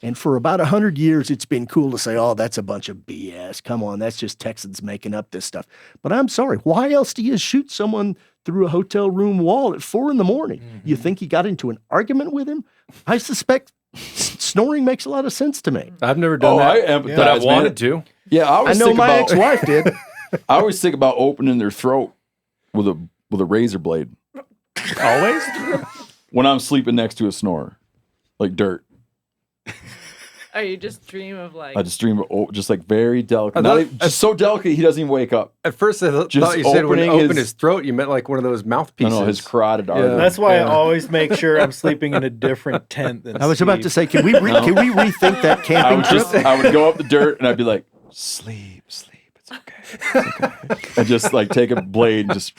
And for about 100 years, it's been cool to say, oh, that's a bunch of BS. Come on, that's just Texans making up this stuff. But I'm sorry, why else do you shoot someone through a hotel room wall at 4 in the morning? Mm-hmm. You think he got into an argument with him? I suspect snoring makes a lot of sense to me. I've never done that, I empathize, but I wanted to. Yeah, I know my ex-wife did. I always think about opening their throat with a razor blade. Always? When I'm sleeping next to a snorer, like dirt. Oh, you just dream of like... I just dream of just like very delicate. Just so delicate he doesn't even wake up. At first I thought you said when you open his throat, you meant like one of those mouthpieces. No, his carotid artery. That's why I always make sure I'm sleeping in a different tent than I was about to say, can we rethink that camping trip? I would go up the dirt and I'd be like, sleep. It's okay. I just like take a blade and just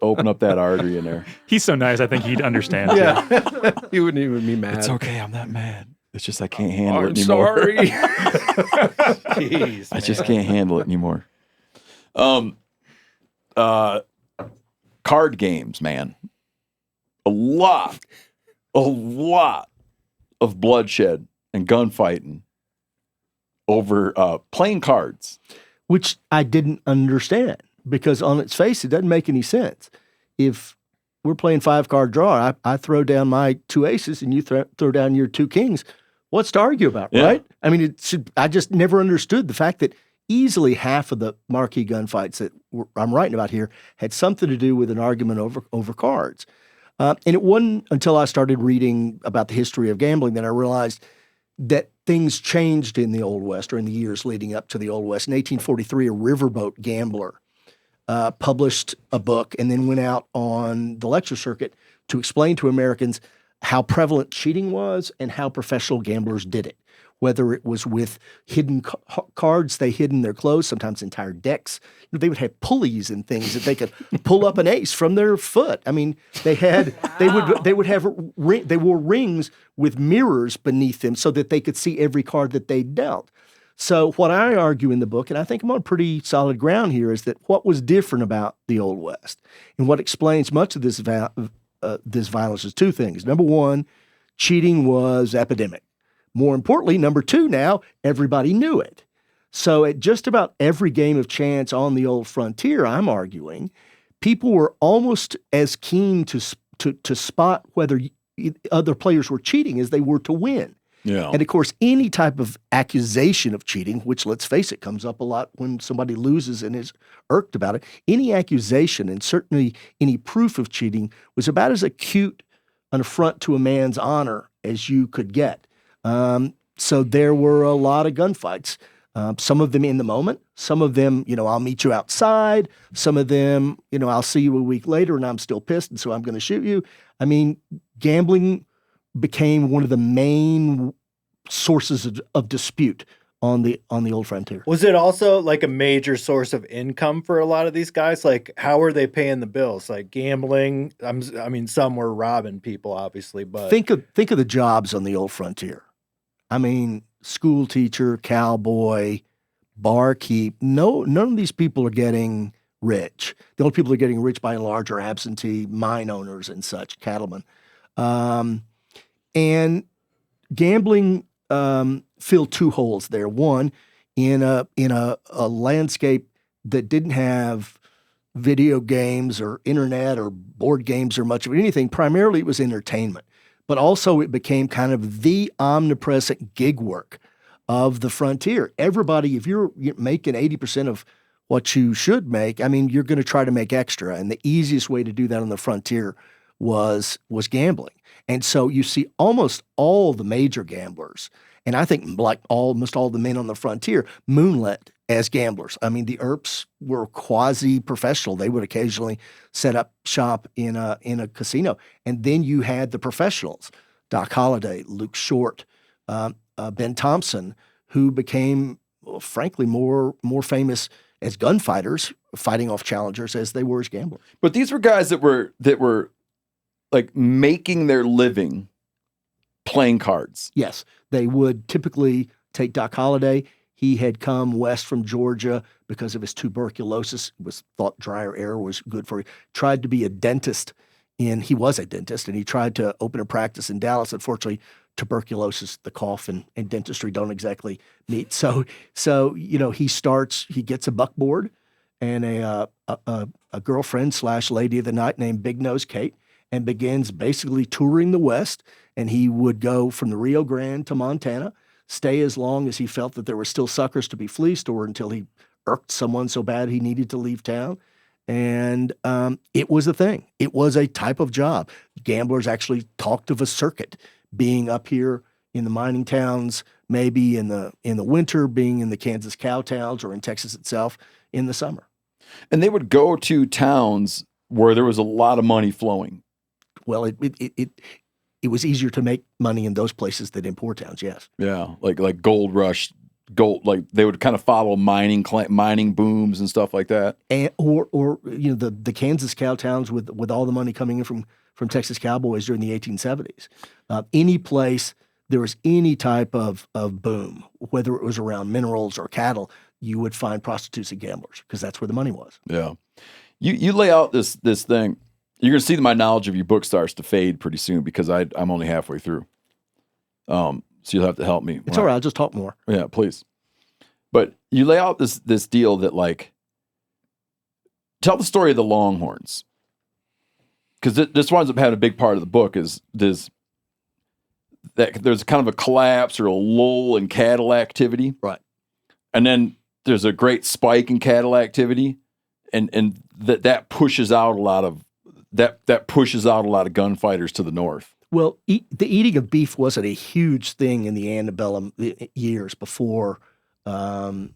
open up that artery in there. He's so nice, I think he'd understand. Yeah. He wouldn't even be mad. It's okay, I'm not mad. It's just I can't handle it anymore. Sorry. Jeez, I just can't handle it anymore. Card games, man. A lot of bloodshed and gunfighting over playing cards. which I didn't understand because on its face, it doesn't make any sense. If we're playing 5-card draw, I throw down my 2 aces and you throw down your 2 kings. What's to argue about, right? I mean, I just never understood the fact that easily half of the marquee gunfights that I'm writing about here had something to do with an argument over cards. And it wasn't until I started reading about the history of gambling that I realized that things changed in the Old West or in the years leading up to the Old West. In 1843, a riverboat gambler published a book and then went out on the lecture circuit to explain to Americans how prevalent cheating was and how professional gamblers did it. Whether it was with hidden cards they hid in their clothes, sometimes entire decks. They would have pulleys and things that they could pull up an ace from their foot. I mean, they wore rings with mirrors beneath them so that they could see every card that they dealt. So what I argue in the book, and I think I'm on pretty solid ground here, is that what was different about the Old West and what explains much of this violence is 2 things. Number 1, cheating was epidemic. More importantly, number 2 now, everybody knew it. So at just about every game of chance on the old frontier, I'm arguing, people were almost as keen to spot whether other players were cheating as they were to win. Yeah. And of course, any type of accusation of cheating, which let's face it, comes up a lot when somebody loses and is irked about it, any accusation and certainly any proof of cheating was about as acute an affront to a man's honor as you could get. So there were a lot of gunfights, some of them in the moment, some of them, I'll meet you outside, some of them, I'll see you a week later and I'm still pissed and so I'm going to shoot you. I mean, gambling became one of the main sources of dispute on the old frontier. Was it also like a major source of income for a lot of these guys? Like, how are they paying the bills? Like gambling? I mean, some were robbing people, obviously, but think of the jobs on the old frontier. I mean, school teacher, cowboy, barkeep. None of these people are getting rich. The only people who are getting rich by and large are absentee mine owners and such, cattlemen. And gambling filled 2 holes there. One, in a landscape that didn't have video games or internet or board games or much of anything. Primarily, it was entertainment. But also it became kind of the omnipresent gig work of the frontier. Everybody, if you're making 80% of what you should make, I mean, you're going to try to make extra. And the easiest way to do that on the frontier was gambling. And so you see almost all the major gamblers, and I think like almost all the men on the frontier, moonlit as gamblers. I mean, the Earps were quasi-professional. They would occasionally set up shop in a casino. And then you had the professionals, Doc Holliday, Luke Short, Ben Thompson, who became, frankly, more famous as gunfighters, fighting off challengers as they were as gamblers. But these were guys that were like making their living playing cards. Yes. They would typically take Doc Holliday. He had come west from Georgia because of his tuberculosis. It was thought drier air was good for him. Tried to be a dentist he was a dentist, and he tried to open a practice in Dallas. Unfortunately, tuberculosis, the cough, and dentistry don't exactly meet. So he gets a buckboard and a girlfriend / lady of the night named Big Nose Kate, and begins basically touring the West. And he would go from the Rio Grande to Montana, stay as long as he felt that there were still suckers to be fleeced, or until he irked someone so bad he needed to leave town. And it was a thing. It was a type of job. Gamblers actually talked of a circuit being up here in the mining towns, maybe in the winter, being in the Kansas cow towns, or in Texas itself in the summer. And they would go to towns where there was a lot of money flowing. Well, it was easier to make money in those places than in poor towns, yes. Yeah, like gold rush, like they would kind of follow mining booms and stuff like that. And or the Kansas cow towns with all the money coming in from Texas cowboys during the 1870s. Any place there was any type of boom, whether it was around minerals or cattle, you would find prostitutes and gamblers because that's where the money was. Yeah. You lay out this thing. You're going to see that my knowledge of your book starts to fade pretty soon because I'm only halfway through. So you'll have to help me. It's all right. I'll just talk more. Yeah, please. But you lay out this deal that like, tell the story of the Longhorns. Because this winds up having a big part of the book is that there's kind of a collapse or a lull in cattle activity. Right. And then there's a great spike in cattle activity. And that pushes out a lot of gunfighters to the north. Well, the eating of beef wasn't a huge thing in the antebellum years before the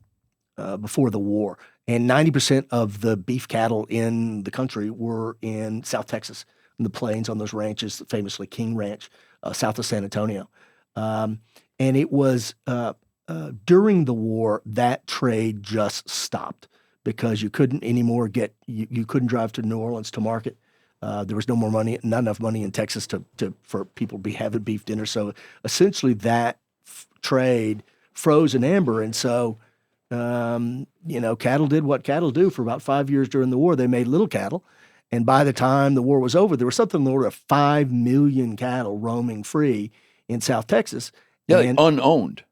war, and 90% of the beef cattle in the country were in South Texas, in the plains on those ranches, famously King Ranch, south of San Antonio, and it was during the war that trade just stopped because you couldn't anymore you couldn't drive to New Orleans to market. There was no more money, not enough money in Texas for people to be having beef dinner. So essentially that trade froze in amber. And so, cattle did what cattle do for about 5 years during the war. They made little cattle. And by the time the war was over, there was something in the order of 5 million cattle roaming free in South Texas. Yeah, like unowned.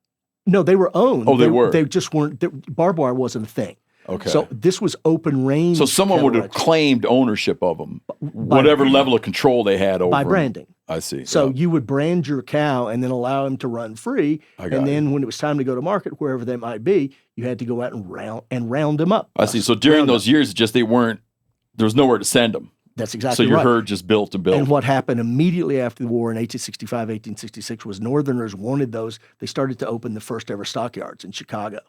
No, they were owned. Oh, they were. They just weren't. Barbed wire wasn't a thing. Okay. So this was open range. So someone would have claimed ownership of them, whatever level of control they had over by them. branding. I see. So you would brand your cow and then allow him to run free. And then when it was time to go to market, wherever they might be, you had to go out and round them up. I see. So during those years, there was nowhere to send them. That's exactly right. So your herd just built and built. And what happened immediately after the war in 1865, 1866 was Northerners wanted those. They started to open the first ever stockyards in Chicago.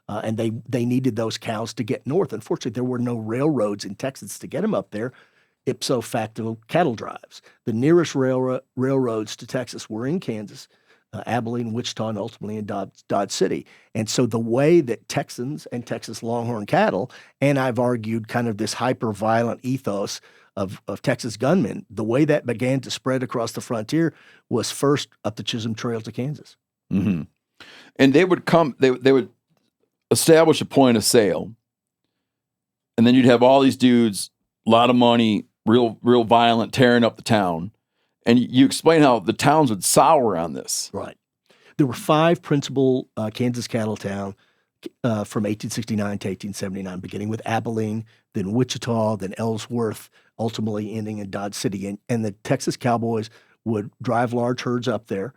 And they needed those cows to get north. Unfortunately, there were no railroads in Texas to get them up there. Ipso facto cattle drives. The nearest railroads to Texas were in Kansas, Abilene, Wichita, and ultimately in Dodge City. And so the way that Texans and Texas Longhorn cattle, and I've argued kind of this hyper-violent ethos of Texas gunmen, the way that began to spread across the frontier was first up the Chisholm Trail to Kansas. Mm-hmm. And they would establish a point of sale, and then you'd have all these dudes, a lot of money, real violent, tearing up the town. And you explain how the towns would sour on this. Right. There were 5 principal Kansas cattle towns from 1869 to 1879, beginning with Abilene, then Wichita, then Ellsworth, ultimately ending in Dodge City. And the Texas cowboys would drive large herds up there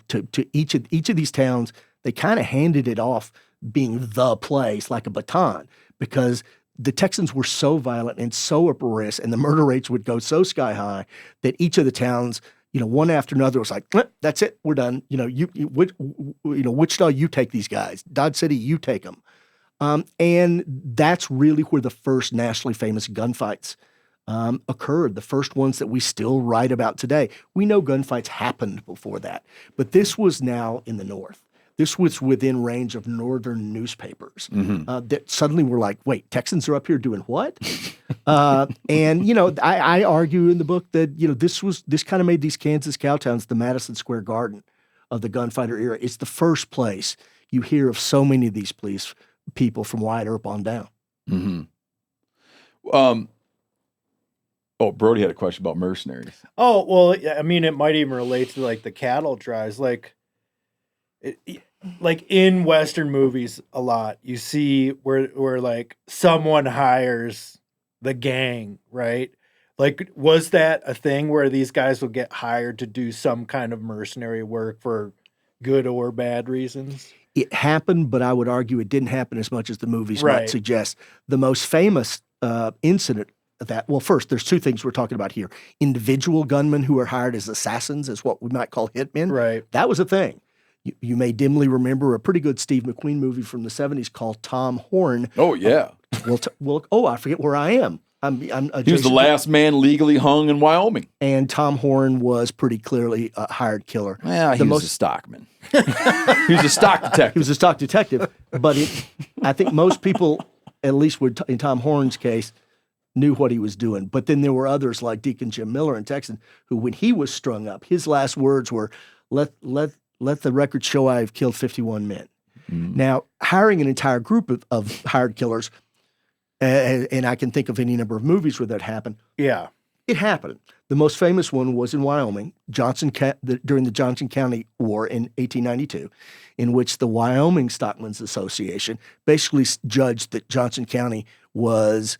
to each of these towns. They kind of handed it off being the place like a baton because the Texans were so violent and so uproarious and the murder rates would go so sky high that each of the towns, one after another was like, that's it, we're done. Wichita, you take these guys. Dodge City, you take them. And that's really where the first nationally famous gunfights occurred, the first ones that we still write about today. We know gunfights happened before that, but this was now in the North. This was within range of northern newspapers that suddenly were like, wait, Texans are up here doing what? I argue in the book that, this kind of made these Kansas cow towns the Madison Square Garden of the gunfighter era. It's the first place you hear of so many of these police people from Wyatt Earp on down. Mm-hmm. Brody had a question about mercenaries. Oh, well, I mean, it might even relate to like the cattle drives. Like in Western movies a lot, you see where like someone hires the gang, right? Like, was that a thing where these guys will get hired to do some kind of mercenary work for good or bad reasons? It happened, but I would argue it didn't happen as much as the movies might suggest. The most famous incident of that, well, first, there's 2 things we're talking about here. Individual gunmen who are hired as assassins, as what we might call hitmen. Right. That was a thing. You may dimly remember a pretty good Steve McQueen movie from the 70s called Tom Horn. Oh, yeah. I forget where I am. He was the last man legally hung in Wyoming. And Tom Horn was pretty clearly a hired killer. Well, he was a stockman. He was a stock detective. He was a stock detective. But I think most people, at least in Tom Horn's case, knew what he was doing. But then there were others like Deacon Jim Miller in Texas, who, when he was strung up, his last words were, let the record show I have killed 51 men. Now, hiring an entire group of hired killers, and I can think of any number of movies where that happened. Yeah. It happened. The most famous one was in Wyoming, during the Johnson County War in 1892, in which the Wyoming Stockmen's Association basically judged that Johnson County was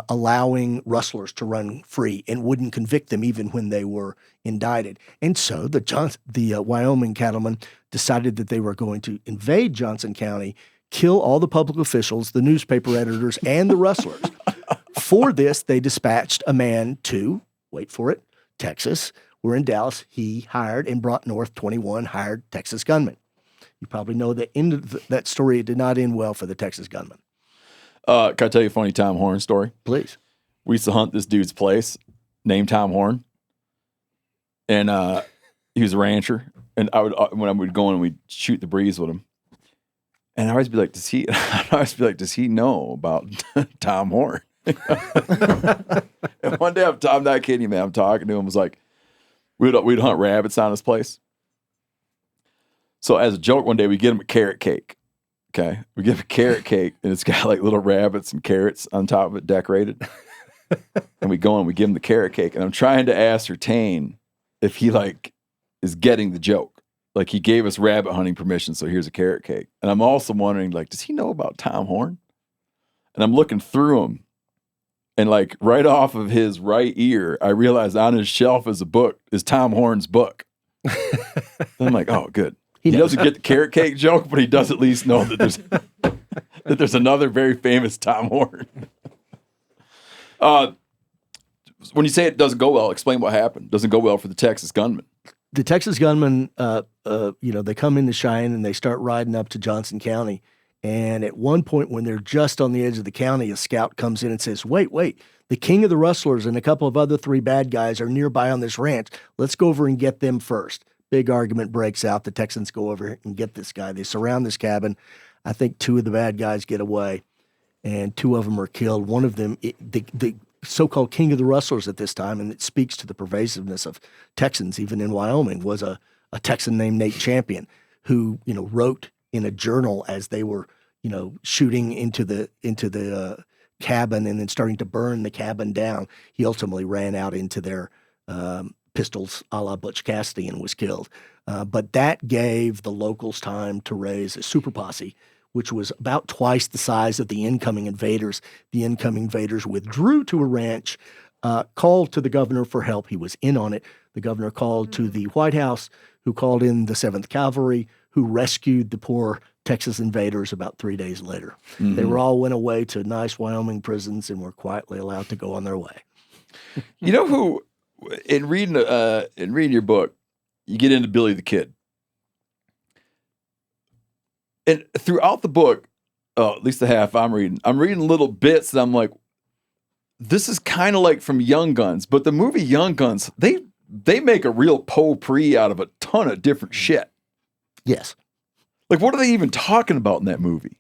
allowing rustlers to run free and wouldn't convict them even when they were indicted. And so the Wyoming cattlemen decided that they were going to invade Johnson County, kill all the public officials, the newspaper editors, and the rustlers. For this, they dispatched a man to, wait for it, Texas. We're in Dallas. He hired and brought north 21 hired Texas gunmen. You probably know the end of that story. It did not end well for the Texas gunmen. Can I tell you a funny Tom Horn story? Please. We used to hunt this dude's place named Tom Horn. And he was a rancher. And when I would go in, we'd shoot the breeze with him. And I always be like, does he know about Tom Horn? And one day, I'm not kidding you, man. I'm talking to him. I was like, we'd hunt rabbits on his place. So as a joke, one day we get him a carrot cake. Okay, we give him a carrot cake, and it's got like little rabbits and carrots on top of it, decorated. And we go and we give him the carrot cake, and I'm trying to ascertain if he like is getting the joke. Like he gave us rabbit hunting permission, so here's a carrot cake. And I'm also wondering, like, does he know about Tom Horn? And I'm looking through him. And like right off of his right ear, I realized on his shelf is Tom Horn's book. I'm like, oh, good. He doesn't get the carrot cake joke, but he does at least know that there's another very famous Tom Horn. When you say it doesn't go well, explain what happened. Doesn't go well for the Texas gunmen. The Texas gunmen, they come into Cheyenne and they start riding up to Johnson County. And at one point, when they're just on the edge of the county, a scout comes in and says, wait, the king of the rustlers and a couple of other 3 bad guys are nearby on this ranch. Let's go over and get them first. Big argument breaks out. The Texans go over and get this guy. They surround this cabin. I think 2 of the bad guys get away, and 2 of them are killed. One of them, the so-called king of the rustlers at this time, and it speaks to the pervasiveness of Texans, even in Wyoming, was a Texan named Nate Champion, who wrote in a journal as they were shooting into the cabin and then starting to burn the cabin down. He ultimately ran out into their pistols a la Butch Cassidy and was killed. But that gave the locals time to raise a super posse, which was about twice the size of the incoming invaders. The incoming invaders withdrew to a ranch, called to the governor for help. He was in on it. The governor called to the White House, who called in the 7th Cavalry, who rescued the poor Texas invaders about 3 days later. Mm-hmm. They went away to nice Wyoming prisons and were quietly allowed to go on their way. You know who, in reading your book, you get into Billy the Kid. And throughout the book, at least the half I'm reading little bits and I'm like, this is kind of like from Young Guns, but the movie Young Guns, they make a real potpourri out of a ton of different shit. Yes. Like, what are they even talking about in that movie?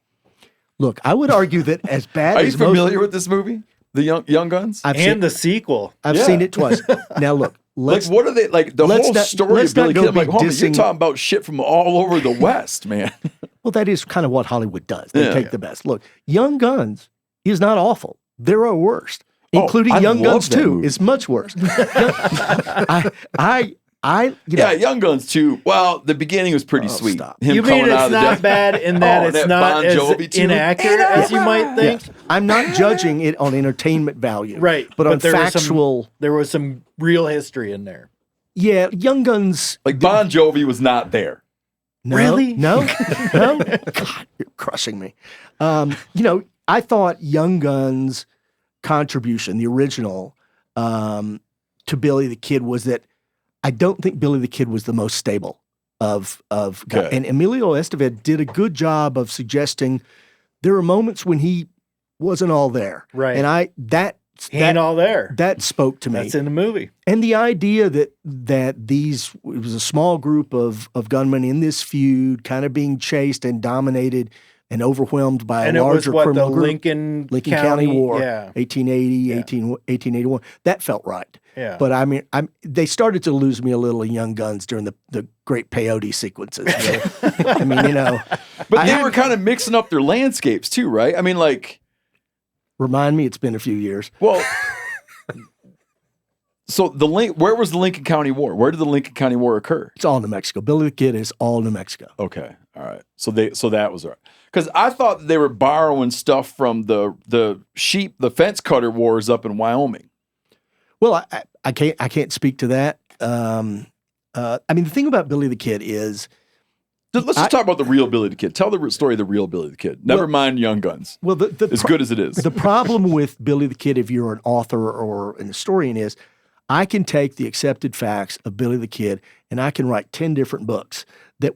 Look, I would argue that as bad as Are you familiar with this movie? The Young Guns? The sequel. I've seen it twice. Now, look. What are they, like, the whole story of Billy Kid? I'm like, homie, you're talking about shit from all over the West, man. Well, that is kind of what Hollywood does. They take the best. Look, Young Guns is not awful. There are worse. Including Young Guns 2 is much worse. Young Guns 2. Well, the beginning was pretty sweet. Stop. You mean it's not bad in that it's not as inaccurate as you might think? Yeah. I'm not judging it on entertainment value. Right. But on factual... There was some real history in there. Yeah, Young Guns... Like Bon Jovi was not there. No, really? No? God, you're crushing me. I thought Young Guns' contribution, the original, to Billy the Kid was that I don't think Billy the Kid was the most stable of guys. And Emilio Estevez did a good job of suggesting there were moments when he wasn't all there. Right. And he ain't all there. That spoke to me. That's in the movie. And the idea that it was a small group of gunmen in this feud kind of being chased and dominated and overwhelmed by a larger criminal group. Lincoln County War, 1880, 1881. That felt right. Yeah. But I mean, they started to lose me a little in Young Guns during the great peyote sequences. I mean, But they were kind of mixing up their landscapes too, right? I mean, like... Remind me, it's been a few years. Well, So where was the Lincoln County War? Where did the Lincoln County War occur? It's all New Mexico. Billy the Kid is all New Mexico. Okay, all right. So that was right. Because I thought they were borrowing stuff from the fence cutter wars up in Wyoming. Well, I can't speak to that. I mean, the thing about Billy the Kid is, let's just talk about the real Billy the Kid. Tell the story of the real Billy the Kid. Never mind Young Guns. Well, as good as it is. The problem with Billy the Kid, if you're an author or an historian, is I can take the accepted facts of Billy the Kid and I can write 10 different books the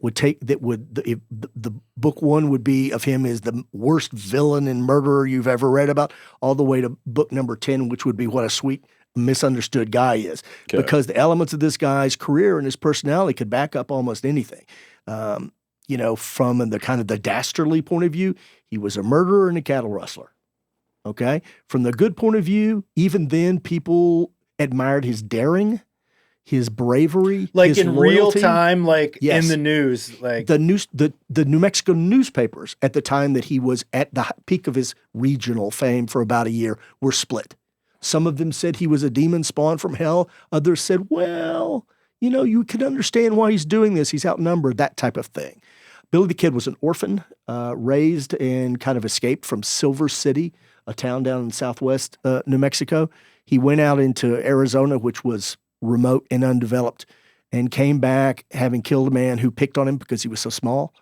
book one would be of him as the worst villain and murderer you've ever read about, all the way to book number 10, which would be what a sweet misunderstood guy is. Okay. Because the elements of this guy's career and his personality could back up almost anything. From the kind of the dastardly point of view, he was a murderer and a cattle rustler. Okay? From the good point of view, even then people admired his daring, his bravery, like his in loyalty. Real time, like yes. in the news, like the New Mexico newspapers at the time that he was at the peak of his regional fame for about a year were split. Some of them said he was a demon spawned from hell. Others said, well, you can understand why he's doing this. He's outnumbered, that type of thing. Billy the Kid was an orphan, raised and kind of escaped from Silver City, a town down in southwest New Mexico. He went out into Arizona, which was remote and undeveloped, and came back having killed a man who picked on him because he was so small.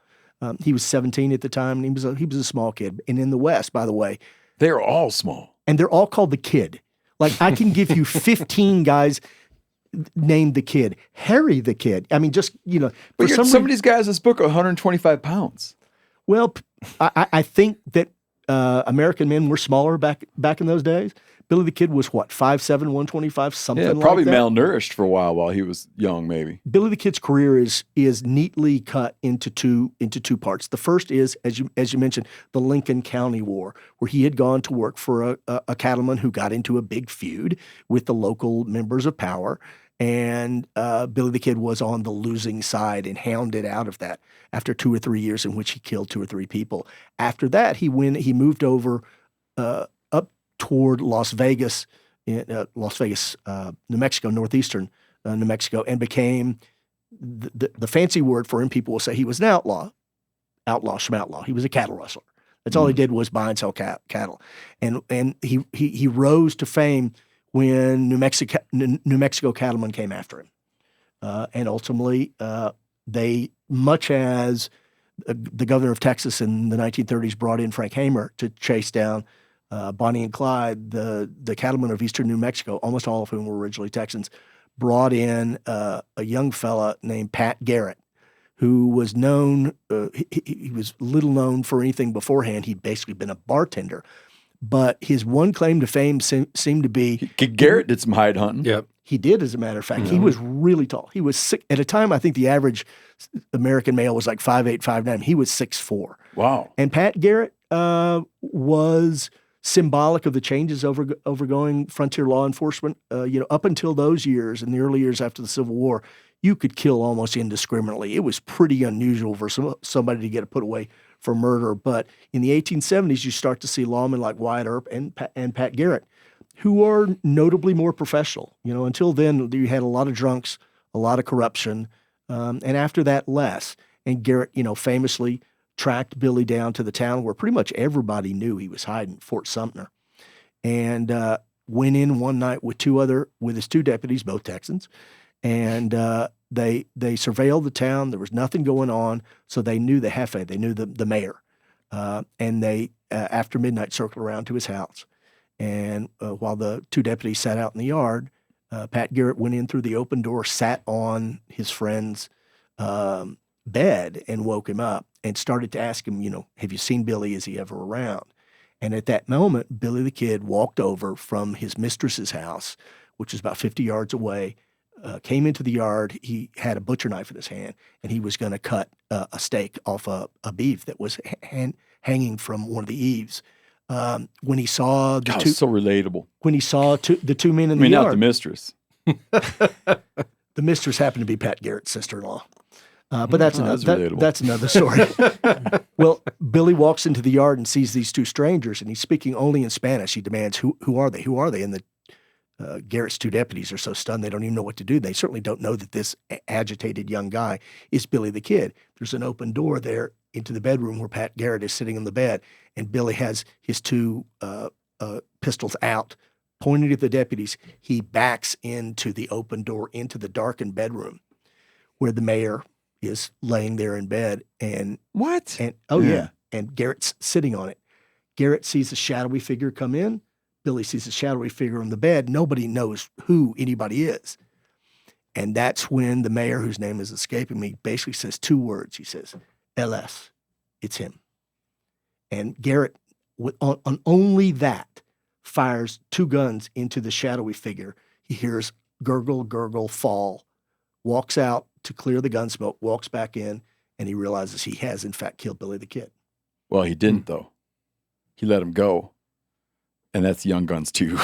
He was 17 at the time, and he was a small kid. And in the West, by the way, they're all small, and they're all called the Kid. Like I can give you 15 guys named the Kid, Harry the Kid. I mean, just But some of these guys in this book are 125 pounds. Well, I think that American men were smaller back in those days. Billy the Kid was what, 5'7", 125, something like that? Probably malnourished for a while he was young, maybe. Billy the Kid's career is neatly cut into two parts. The first is, as you mentioned, the Lincoln County War, where he had gone to work for a cattleman who got into a big feud with the local members of power, and Billy the Kid was on the losing side and hounded out of that after 2 or 3 years in which he killed 2 or 3 people. After that, he moved over up toward Las Vegas, New Mexico, northeastern New Mexico, and became the fancy word for him. People will say he was an outlaw, schmoutlaw. He was a cattle rustler. That's all he did was buy and sell cattle, and he rose to fame when New Mexico cattlemen came after him, and ultimately they, much as the governor of Texas in the 1930s brought in Frank Hamer to chase down Bonnie and Clyde, the cattlemen of eastern New Mexico, almost all of whom were originally Texans, brought in a young fella named Pat Garrett, who was known, he was little known for anything beforehand. He'd basically been a bartender. But his one claim to fame seemed to be... Garrett did some hide hunting. Yep. He did, as a matter of fact. Mm-hmm. He was really tall. He was at a time, I think the average American male was like 5'8", 5'9". He was 6'4". Wow. And Pat Garrett was symbolic of the changes overgoing frontier law enforcement. Up until those years, in the early years after the Civil War, you could kill almost indiscriminately. It was pretty unusual for somebody to get put away for murder. But in the 1870s, you start to see lawmen like Wyatt Earp and Pat Garrett, who are notably more professional. Until then, you had a lot of drunks, a lot of corruption, and after that, less. And Garrett, famously tracked Billy down to the town where pretty much everybody knew he was hiding, Fort Sumter, and went in one night with his 2 deputies, both Texans, and they surveilled the town. There was nothing going on, so they knew the jefe, they knew the mayor, and they after midnight circled around to his house. And while the 2 deputies sat out in the yard, Pat Garrett went in through the open door, sat on his friend's bed and woke him up and started to ask him, have you seen Billy? Is he ever around? And at that moment, Billy the Kid walked over from his mistress's house, which was about 50 yards away, came into the yard. He had a butcher knife in his hand, and he was going to cut a steak off a beef that was hanging from one of the eaves. When he saw the two, so relatable. When he saw the 2 men in the yard, not the mistress. The mistress happened to be Pat Garrett's sister-in-law. But that's another story. Well, Billy walks into the yard and sees these 2 strangers, and he's speaking only in Spanish. He demands, "Who are they? Who are they?" And Garrett's two deputies are so stunned they don't even know what to do. They certainly don't know that this agitated young guy is Billy the Kid. There's an open door there into the bedroom where Pat Garrett is sitting on the bed, and Billy has his two pistols out, pointed at the deputies. He backs into the open door into the darkened bedroom where the mayor is laying there in bed. And what? And and Garrett's sitting on it. Garrett sees a shadowy figure come in. Billy sees a shadowy figure on the bed. Nobody knows who anybody is. And that's when the mayor, whose name is escaping me, basically says two words. He says, LS, it's him. And Garrett, on only that, fires two guns into the shadowy figure. He hears gurgle, gurgle, fall, walks out to clear the gun smoke, walks back in, and he realizes he has, in fact, killed Billy the Kid. Well, he didn't, though. He let him go. And that's Young Guns 2.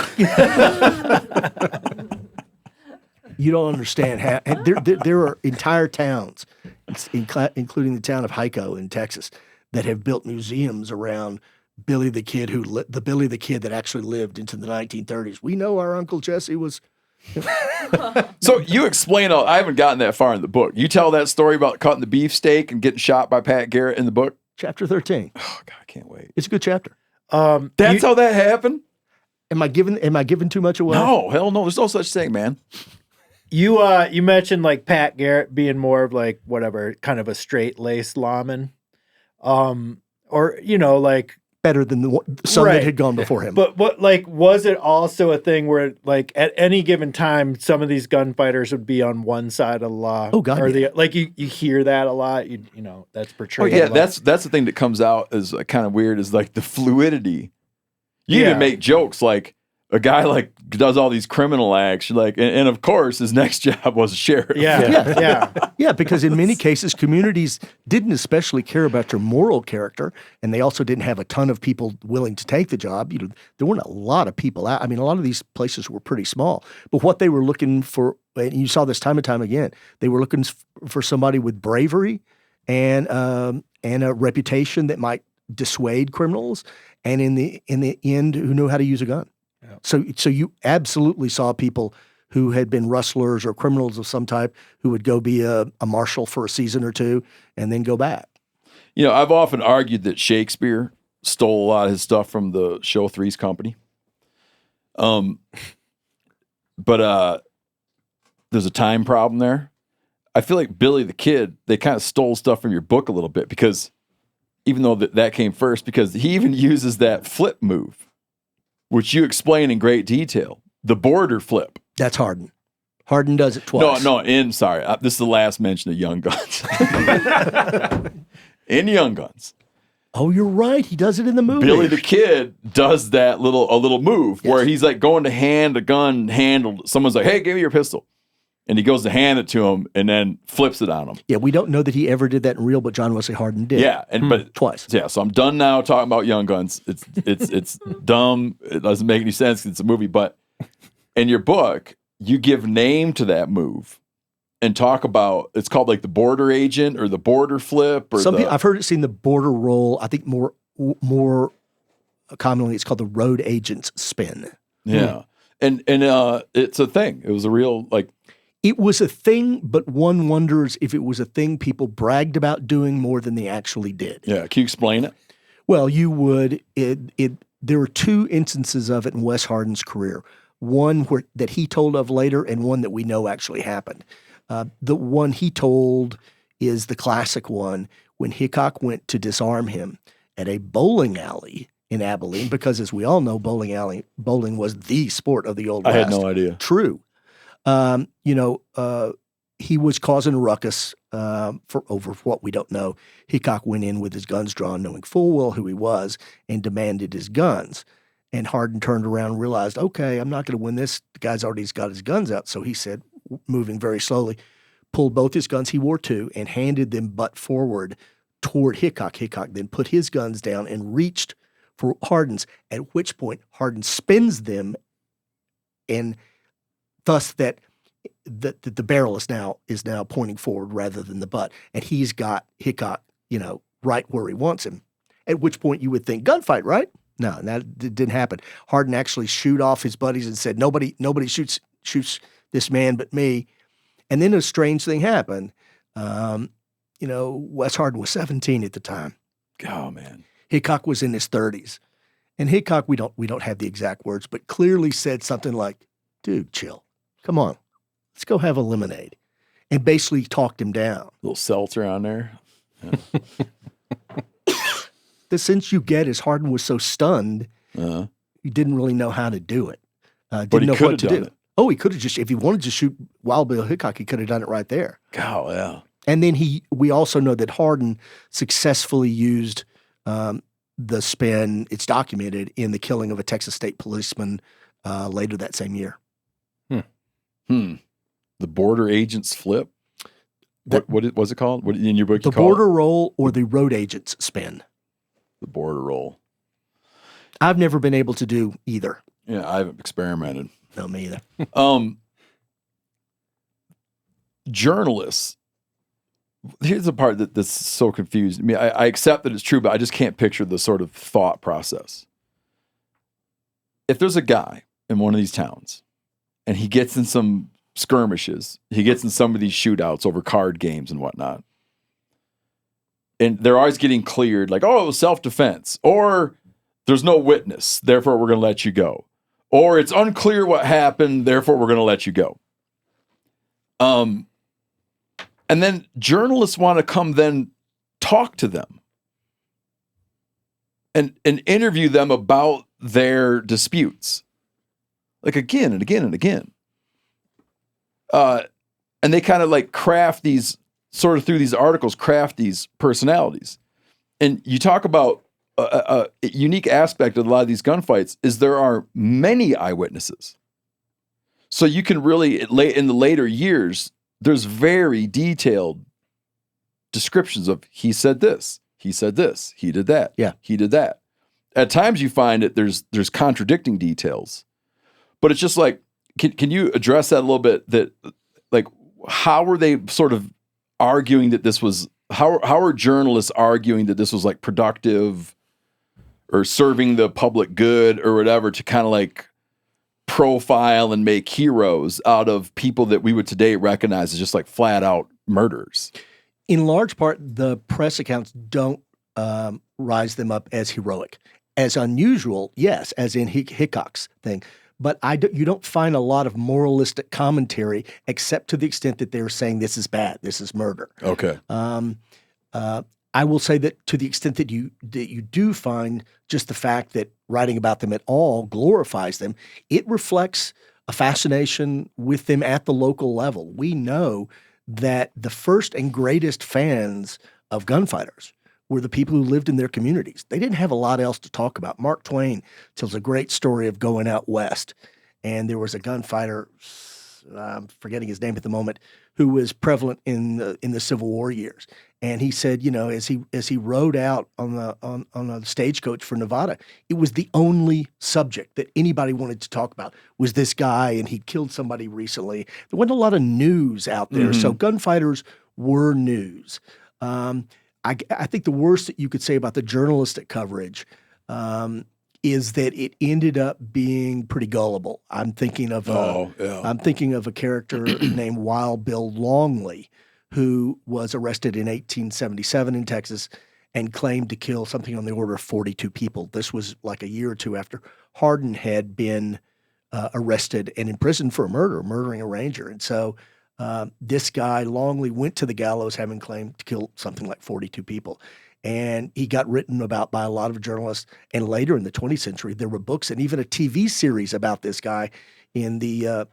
You don't understand how there are entire towns, including the town of Hickok in Texas, that have built museums around Billy the Kid, the Billy the Kid that actually lived into the 1930s. We know our Uncle Jesse was. So you explain I haven't gotten that far in the book. You tell that story about cutting the beefsteak and getting shot by Pat Garrett in the book? Chapter 13. Oh, God, I can't wait. It's a good chapter. That's how that happened? Am I giving too much away? No, hell no. There's no such thing, man. You mentioned like Pat Garrett being more of like whatever, kind of a straight-laced lawman. Or, like better than some that had gone before him. But what, like, was it also a thing where, like, at any given time, some of these gunfighters would be on one side of the law? Oh, God. Or you hear that a lot. You know, that's portrayed. Oh, yeah, that's the thing that comes out as kind of weird is like the fluidity. You even make jokes like a guy like does all these criminal acts, like, and of course his next job was a sheriff. Yeah, because in many cases communities didn't especially care about your moral character, and they also didn't have a ton of people willing to take the job. There weren't a lot of people out. I mean, a lot of these places were pretty small, but what they were looking for, and you saw this time and time again, they were looking for somebody with bravery and a reputation that might dissuade criminals, and in the end, who knew how to use a gun. Yeah. So you absolutely saw people who had been rustlers or criminals of some type who would go be a marshal for a season or two and then go back. You know, I've often argued that Shakespeare stole a lot of his stuff from the show Three's Company. But there's a time problem there. I feel like Billy the Kid, they kind of stole stuff from your book a little bit because even though that came first, because he even uses that flip move, which you explain in great detail. The border flip. That's Hardin. Hardin does it twice. This is the last mention of Young Guns. In Young Guns. Oh, you're right. He does it in the movie. Billy the Kid does that a little move where he's like going to hand a gun handled. Someone's like, hey, give me your pistol. And he goes to hand it to him and then flips it on him. Yeah, we don't know that he ever did that in real, but John Wesley Hardin did. Yeah, but twice. Yeah, so I'm done now talking about Young Guns. It's dumb. It doesn't make any sense. It's a movie. But in your book, you give name to that move and talk about. It's called like the border agent or the border flip. Or I've heard it seen the border roll. I think more commonly it's called the road agent's spin. Yeah, and it's a thing. It was a real like. It was a thing, but one wonders if it was a thing people bragged about doing more than they actually did. Yeah, can you explain it? Well, you would. There were two instances of it in Wes Hardin's career. One that he told of later, and one that we know actually happened. The one he told is the classic one when Hickok went to disarm him at a bowling alley in Abilene, because as we all know, bowling was the sport of the Old West. I had no idea. True. He was causing a ruckus for over what we don't know. Hickok went in with his guns drawn, knowing full well who he was, and demanded his guns. And Hardin turned around and realized, okay, I'm not going to win this. The guy's already got his guns out. So he said, moving very slowly, pulled both his guns, he wore two, and handed them butt forward toward Hickok. Hickok then put his guns down and reached for Hardin's, at which point Hardin spins them, and thus that the barrel is now pointing forward rather than the butt, and he's got Hickok, right where he wants him. At which point you would think gunfight, right? No, that didn't happen. Hardin actually shooed off his buddies and said, nobody shoots this man but me. And then a strange thing happened. Wes Hardin was 17 at the time. Oh, man. Hickok was in his 30s. And Hickok, we don't have the exact words, but clearly said something like, dude, chill. Come on. Let's go have a lemonade. And basically talked him down. A little seltzer on there. Yeah. The sense you get is Hardin was so stunned, he didn't really know how to do it. Didn't know what to do. Oh, he could have just, if he wanted to shoot Wild Bill Hickok, he could have done it right there. Oh, yeah. And then we also know that Hardin successfully used the spin, it's documented, in the killing of a Texas state policeman later that same year. The border agent's flip? What was it called? What in your book you the call border it? roll or the road agent's spin? The border roll. I've never been able to do either. Yeah, I haven't experimented. No, me either. Journalists. Here's the part that's so confused. I mean, I accept that it's true, but I just can't picture the sort of thought process. If there's a guy in one of these towns and he gets in some skirmishes, he gets in some of these shootouts over card games and whatnot, and they're always getting cleared, like, oh, it was self-defense, or there's no witness, therefore we're going to let you go, or it's unclear what happened, therefore we're going to let you go. And then journalists want to come then talk to them and interview them about their disputes, like again and again and again. And they kind of like craft these, sort of through these articles, craft these personalities. And you talk about a unique aspect of a lot of these gunfights is there are many eyewitnesses. So you can really, in the later years, there's very detailed descriptions of he said this, he did that, he did that. At times you find that there's contradicting details, but it's just like, can you address that a little bit? That like, how were they sort of arguing that this was, how are journalists arguing that this was like productive or serving the public good or whatever to kind of like profile and make heroes out of people that we would today recognize as just like flat out murderers? In large part, the press accounts don't rise them up as heroic. As unusual, yes, as in Hickok's thing. But you don't find a lot of moralistic commentary except to the extent that they're saying this is bad, this is murder. Okay. I will say that to the extent that you do find just the fact that writing about them at all glorifies them, it reflects a fascination with them at the local level. We know that the first and greatest fans of Gunfighters were the people who lived in their communities. They didn't have a lot else to talk about. Mark Twain tells a great story of going out west, and there was a gunfighter, I'm forgetting his name at the moment, who was prevalent in the Civil War years. And he said, as he rode out on a stagecoach for Nevada, it was the only subject that anybody wanted to talk about was this guy, and he'd killed somebody recently. There wasn't a lot of news out there, so gunfighters were news. I think the worst that you could say about the journalistic coverage is that it ended up being pretty gullible. I'm thinking of a character named Wild Bill Longley, who was arrested in 1877 in Texas and claimed to kill something on the order of 42 people. This was like a year or two after Hardin had been arrested and imprisoned for murdering a ranger. And so this guy, Longley, went to the gallows having claimed to kill something like 42 people. And he got written about by a lot of journalists. And later in the 20th century, there were books and even a TV series about this guy in the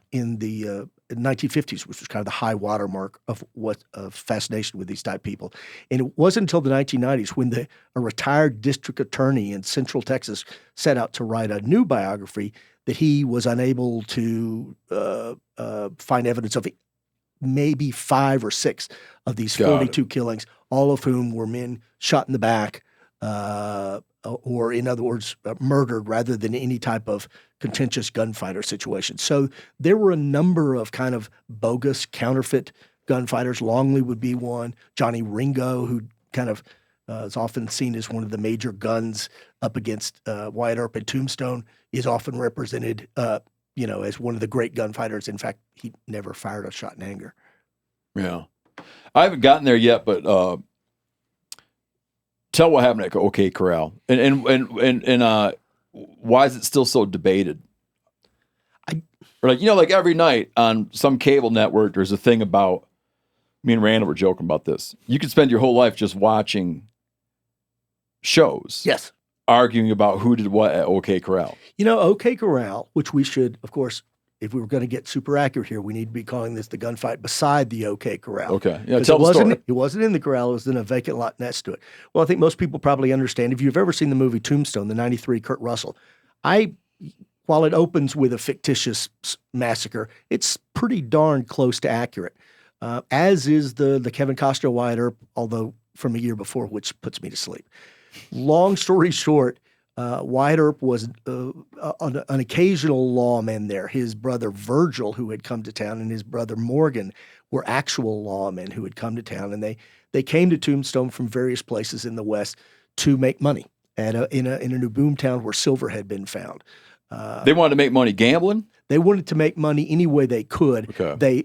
1950s, which was kind of the high watermark of fascination with these type of people. And it wasn't until the 1990s when a retired district attorney in Central Texas set out to write a new biography that he was unable to find evidence of maybe 5 or 6 of these 42 killings, all of whom were men shot in the back, or in other words, murdered rather than any type of contentious gunfighter situation. So there were a number of kind of bogus, counterfeit gunfighters. Longley would be one. Johnny Ringo, who kind of is often seen as one of the major guns up against Wyatt Earp, and Tombstone is often represented, as one of the great gunfighters. In fact, he never fired a shot in anger. Yeah. I haven't gotten there yet, but tell what happened at OK Corral. And why is it still so debated? Like every night on some cable network, there's a thing about, me and Randall were joking about this. You could spend your whole life just watching shows. Yes. Arguing about who did what at OK Corral. OK Corral, which we should, of course, if we were going to get super accurate here, we need to be calling this the gunfight beside the OK Corral. Okay. Yeah, tell the story. It wasn't in the corral. It was in a vacant lot next to it. Well, I think most people probably understand. If you've ever seen the movie Tombstone, the 93 Kurt Russell, while it opens with a fictitious massacre, it's pretty darn close to accurate, as is the Kevin Costner Wyatt Earp, although from a year before, which puts me to sleep. Long story short, Wyatt Earp was an occasional lawman there. His brother Virgil, who had come to town, and his brother Morgan were actual lawmen who had come to town, and they came to Tombstone from various places in the West to make money in a new boom town where silver had been found. They wanted to make money gambling? They wanted to make money any way they could. Okay. They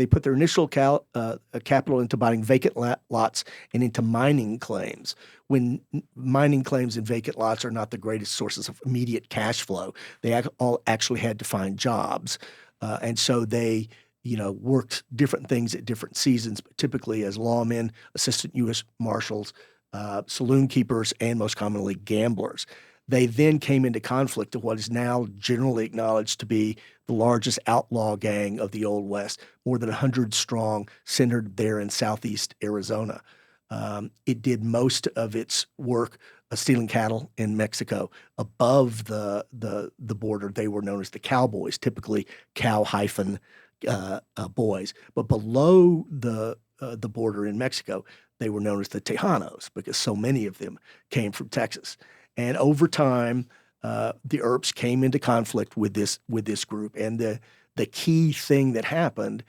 put their initial capital into buying vacant lots and into mining claims. When mining claims and vacant lots are not the greatest sources of immediate cash flow, they all actually had to find jobs. And so they, worked different things at different seasons, but typically as lawmen, assistant U.S. marshals, saloon keepers, and most commonly gamblers. They then came into conflict of what is now generally acknowledged to be the largest outlaw gang of the Old West, more than 100 strong, centered there in southeast Arizona. It did most of its work stealing cattle in Mexico. Above the border, they were known as the cowboys, typically cow-boys. But below the border in Mexico, they were known as the Tejanos because so many of them came from Texas. And over time, the Earps came into conflict with this group. And the key thing that happened,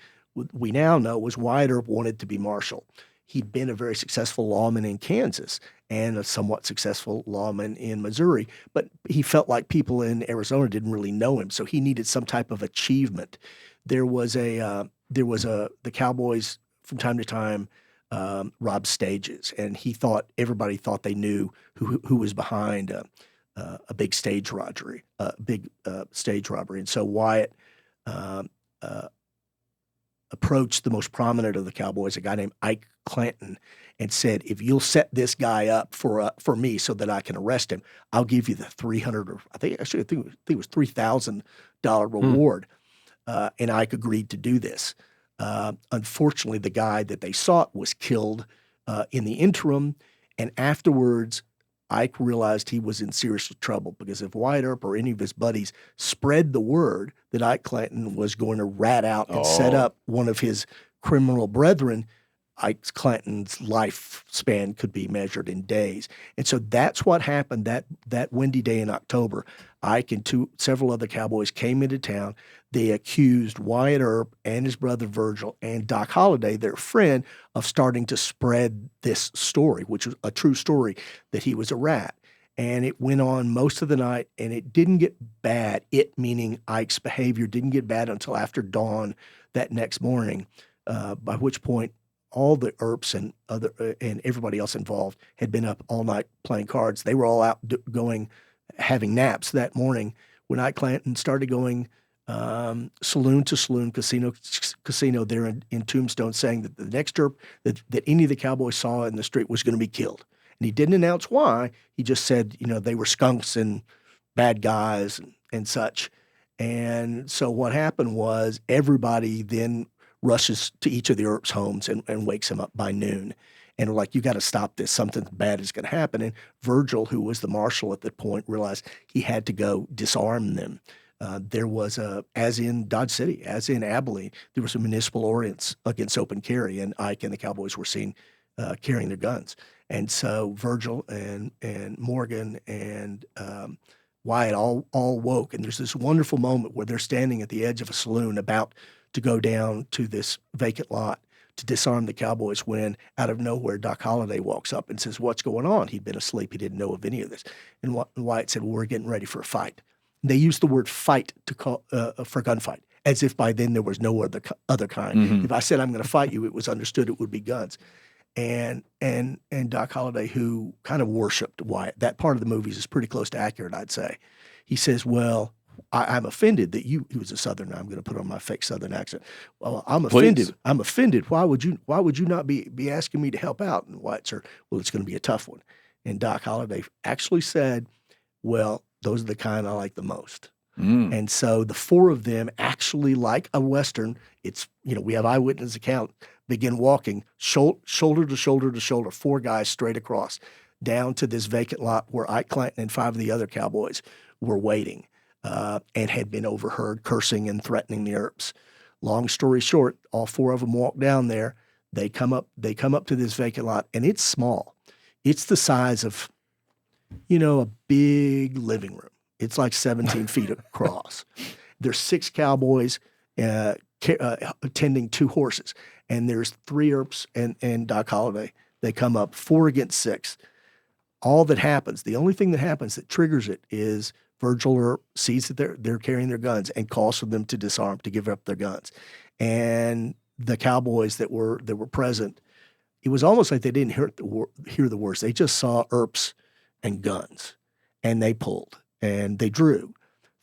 we now know, was Wyatt Earp wanted to be marshal. He'd been a very successful lawman in Kansas and a somewhat successful lawman in Missouri, but he felt like people in Arizona didn't really know him, so he needed some type of achievement. The Cowboys from time to time robbed stages, and everybody thought they knew who was behind a big stage robbery. And so Wyatt approached the most prominent of the Cowboys, a guy named Ike Clanton, and said, "If you'll set this guy up for me so that I can arrest him, I'll give you the $300 or I think it was $3,000 reward." And Ike agreed to do this. Unfortunately, the guy that they sought was killed in the interim, and afterwards, Ike realized he was in serious trouble because if Wyatt Earp or any of his buddies spread the word that Ike Clanton was going to rat out and set up one of his criminal brethren, Ike Clanton's lifespan could be measured in days. And so that's what happened that windy day in October. Ike and several other Cowboys came into town. They accused Wyatt Earp and his brother Virgil and Doc Holliday, their friend, of starting to spread this story, which was a true story, that he was a rat. And it went on most of the night, and it didn't get bad. It, meaning Ike's behavior, didn't get bad until after dawn that next morning, by which point all the Earps and everybody else involved had been up all night playing cards. They were all out having naps that morning when Ike Clanton started going saloon to saloon, casino there in Tombstone, saying that the next Earp that any of the Cowboys saw in the street was going to be killed. And he didn't announce why. He just said, they were skunks and bad guys and such. And so what happened was everybody then rushes to each of the Earps' homes and wakes him up by noon. And like, you got to stop this. Something bad is going to happen. And Virgil, who was the marshal at that point, realized he had to go disarm them. There was as in Dodge City, as in Abilene, there was a municipal ordinance against open carry, and Ike and the Cowboys were seen carrying their guns. And so Virgil and Morgan and Wyatt all woke, and there's this wonderful moment where they're standing at the edge of a saloon about to go down to this vacant lot to disarm the cowboys when out of nowhere Doc Holliday walks up and says, "What's going on?" He'd been asleep. He didn't know of any of this. And Wyatt said, "Well, we're getting ready for a fight." They used the word fight to call for gunfight, as if by then there was no other kind. Mm-hmm. If I said I'm going to fight you, it was understood it would be guns. And Doc Holliday, who kind of worshipped Wyatt, that part of the movies is pretty close to accurate, I'd say. He says, "Well, I'm offended that he was a Southerner. I'm going to put on my fake Southern accent. Well, I'm offended. Please. I'm offended. Why would you not be asking me to help out?" And Wyatt said, "Well, it's going to be a tough one." And Doc Holliday actually said, "Well, those are the kind I like the most." And so the four of them actually, like a Western, it's, we have eyewitness account, begin walking shoulder to shoulder to shoulder, four guys straight across down to this vacant lot where Ike Clanton and five of the other cowboys were waiting and had been overheard cursing and threatening the Earps. Long story short, all four of them walk down there. They come up to this vacant lot, and it's small. It's the size of, a big living room. It's like 17 feet across. There's six cowboys tending two horses, and there's three Earps and Doc Holliday. They come up 4 against 6. All that happens, the only thing that happens that triggers it is Virgil Earp sees that they're carrying their guns and calls for them to disarm, to give up their guns. And the cowboys that were present, it was almost like they didn't hear the words. They just saw Earps and guns, and they pulled. And they drew.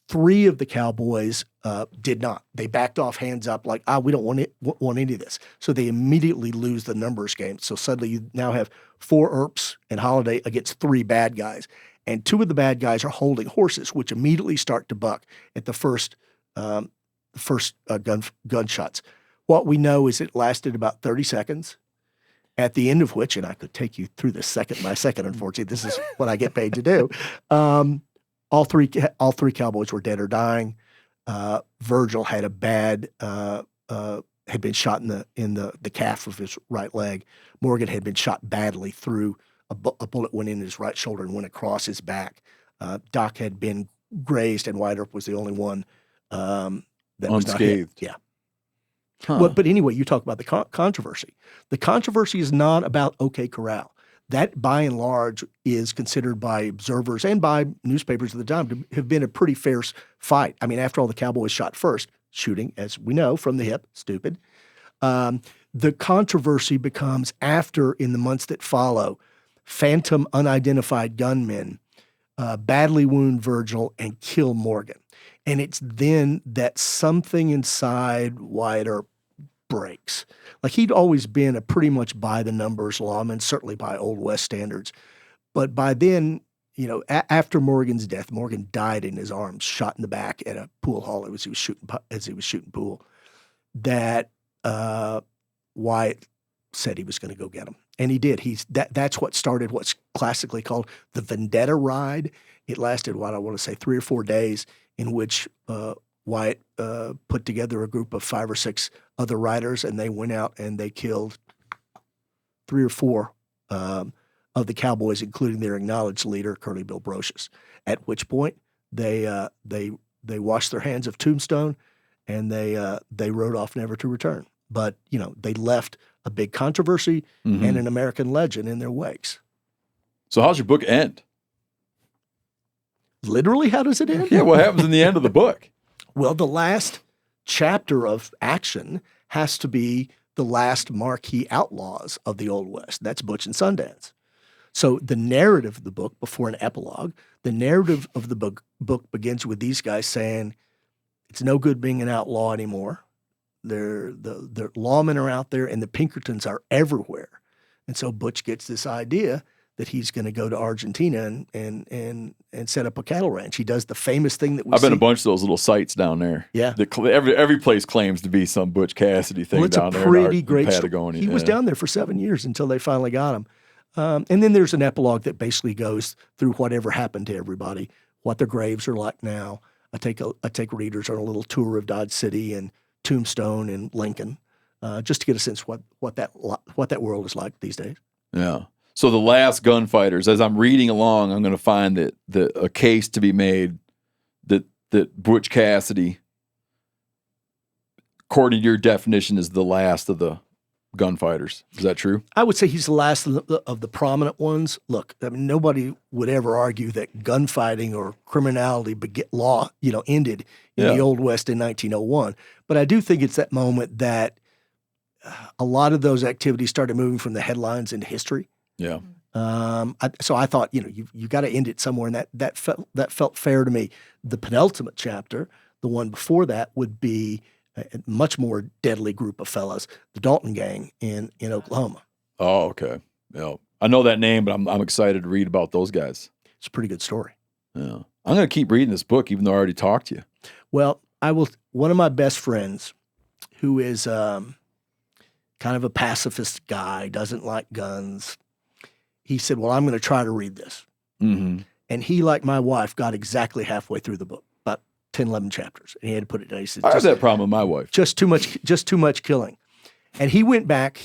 3 of the cowboys did not. They backed off, hands up, like, we don't want any of this. So they immediately lose the numbers game. So suddenly you now have 4 Earps and Holliday against 3 bad guys. And 2 of the bad guys are holding horses, which immediately start to buck at the first gunshots. What we know is it lasted about 30 seconds, at the end of which, and I could take you through this second by second, unfortunately, this is what I get paid to do. All three cowboys were dead or dying. Virgil had had been shot in the calf of his right leg. Morgan had been shot badly through a bullet went in his right shoulder and went across his back. Doc had been grazed, and Wyatt Earp was the only one that was not hit. Yeah. Huh. Well, but anyway, you talk about the controversy. The controversy is not about OK Corral. That, by and large, is considered by observers and by newspapers at the time to have been a pretty fierce fight. I mean, after all, the Cowboys shot first, shooting, as we know, from the hip, stupid. The controversy becomes after, in the months that follow, phantom unidentified gunmen badly wound Virgil and kill Morgan. And it's then that something inside Wyatt Earp breaks. Like, he'd always been a pretty much by-the-numbers lawman, certainly by Old West standards. But by then, after Morgan's death, Morgan died in his arms, shot in the back at a pool hall as he was shooting pool, that Wyatt said he was going to go get him. And he did. That's what started what's classically called the Vendetta Ride. It lasted, I want to say 3 or 4 days, in which Wyatt put together a group of 5 or 6 other riders, and they went out and they killed 3 or 4 of the cowboys, including their acknowledged leader, Curly Bill Brocious. At which point they washed their hands of Tombstone, and they rode off never to return. But they left a big controversy and an American legend in their wakes. So how's your book end? Literally, how does it end? Yeah, what happens in the end of the book? Well, the last chapter of action has to be the last marquee outlaws of the Old West. That's Butch and Sundance. So the narrative of the book, before an epilogue, the narrative of the book begins with these guys saying, it's no good being an outlaw anymore. The lawmen are out there, and the Pinkertons are everywhere. And so Butch gets this idea that he's going to go to Argentina and set up a cattle ranch. He does the famous thing that we I've been a bunch of those little sites down there. Yeah. Every place claims to be some Butch Cassidy thing down there. It's a pretty great Patagonia. He was down there for 7 years until they finally got him. And then there's an epilogue that basically goes through whatever happened to everybody, what their graves are like now. I take readers on a little tour of Dodge City and Tombstone and Lincoln, just to get a sense what that world is like these days. Yeah. So the last Gunfighters, as I'm reading along, I'm going to find that a case to be made that Butch Cassidy, according to your definition, is the last of the gunfighters. Is that true? I would say he's the last of the prominent ones. Look, I mean, nobody would ever argue that gunfighting or criminality law, ended in the Old West in 1901. But I do think it's that moment that a lot of those activities started moving from the headlines into history. Yeah. So I thought, you got to end it somewhere, and that felt fair to me. The penultimate chapter, the one before that, would be a much more deadly group of fellas, the Dalton Gang in Oklahoma. Oh, okay. Yeah, I know that name, but I'm excited to read about those guys. It's a pretty good story. Yeah, I'm going to keep reading this book, even though I already talked to you. Well, I will. One of my best friends, who is kind of a pacifist guy, doesn't like guns. He said, "Well, I'm going to try to read this." Mm-hmm. And he, like my wife, got exactly halfway through the book. 10, 11 chapters. And he had to put it down. He said, I have that problem with my wife. Just too much killing. And he went back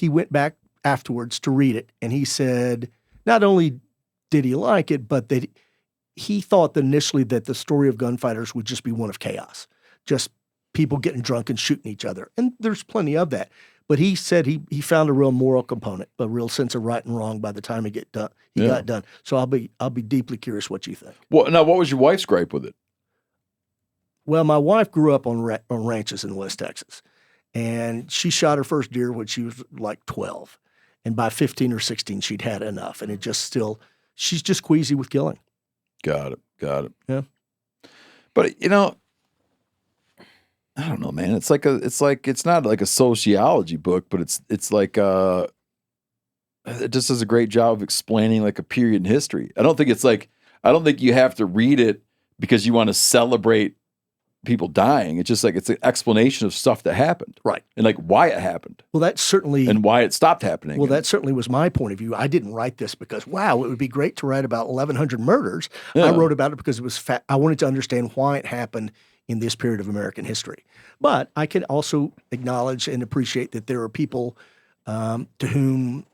afterwards to read it. And he said, not only did he like it, but that he thought that initially that the story of Gunfighters would just be one of chaos. Just people getting drunk and shooting each other. And there's plenty of that. But he said he found a real moral component, a real sense of right and wrong by the time he got done. So I'll be deeply curious what you think. Well, now, what was your wife's gripe with it? Well, my wife grew up on ranches in West Texas, and she shot her first deer when she was like 12. And by 15 or 16, she'd had enough. And she's just queasy with killing. Got it. Yeah. But, I don't know, man. It's not like a sociology book, but it's like, it just does a great job of explaining like a period in history. I don't think you have to read it because you want to celebrate people dying. It's just like it's an explanation of stuff that happened, right? And like why it happened. Well, that certainly, and why it stopped happening. Well, that certainly was my point of view. I didn't write this because it would be great to write about 1,100 murders. Yeah. I wrote about it because it was I wanted to understand why it happened in this period of American history. But I can also acknowledge and appreciate that there are people to whom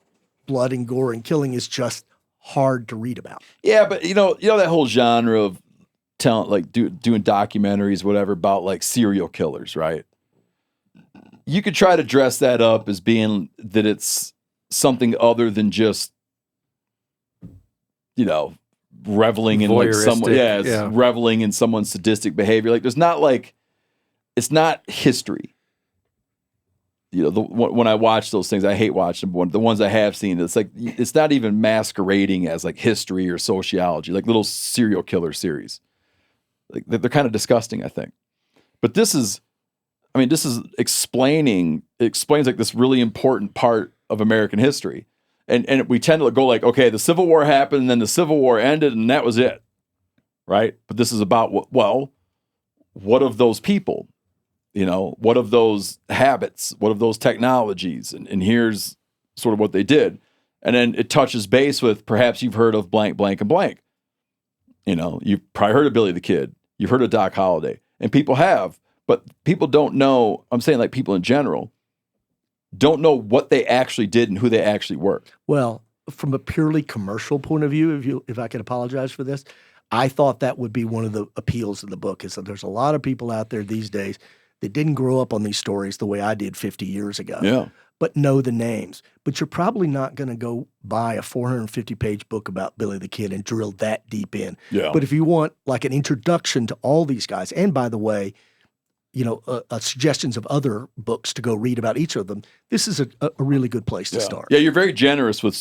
blood and gore and killing is just hard to read about. Yeah, but that whole genre of talent, like doing documentaries, whatever, about like serial killers, right? You could try to dress that up as being that it's something other than just, reveling in like reveling in someone's sadistic behavior. Like there's not like, it's not history. When I watch those things, I hate watching them. But the ones I have seen, it's like, it's not even masquerading as like history or sociology, like little serial killer series. Like they're kind of disgusting, I think. But this explains like this really important part of American history. And we tend to go like, okay, the Civil War happened, and then the Civil War ended, and that was it. Right? But this is about what of those people? What of those habits? What of those technologies? And here's sort of what they did. And then it touches base with, perhaps you've heard of blank, blank, and blank. You've probably heard of Billy the Kid. You've heard of Doc Holliday. And people have, but people don't know, I'm saying like people in general, don't know what they actually did and who they actually were. Well, from a purely commercial point of view, if I could apologize for this, I thought that would be one of the appeals of the book, is that there's a lot of people out there these days that didn't grow up on these stories the way I did 50 years ago. Yeah. But know the names. But you're probably not going to go buy a 450-page book about Billy the Kid and drill that deep in. Yeah. But if you want like an introduction to all these guys, and by the way, suggestions of other books to go read about each of them, this is a really good place to start. Yeah, you're very generous with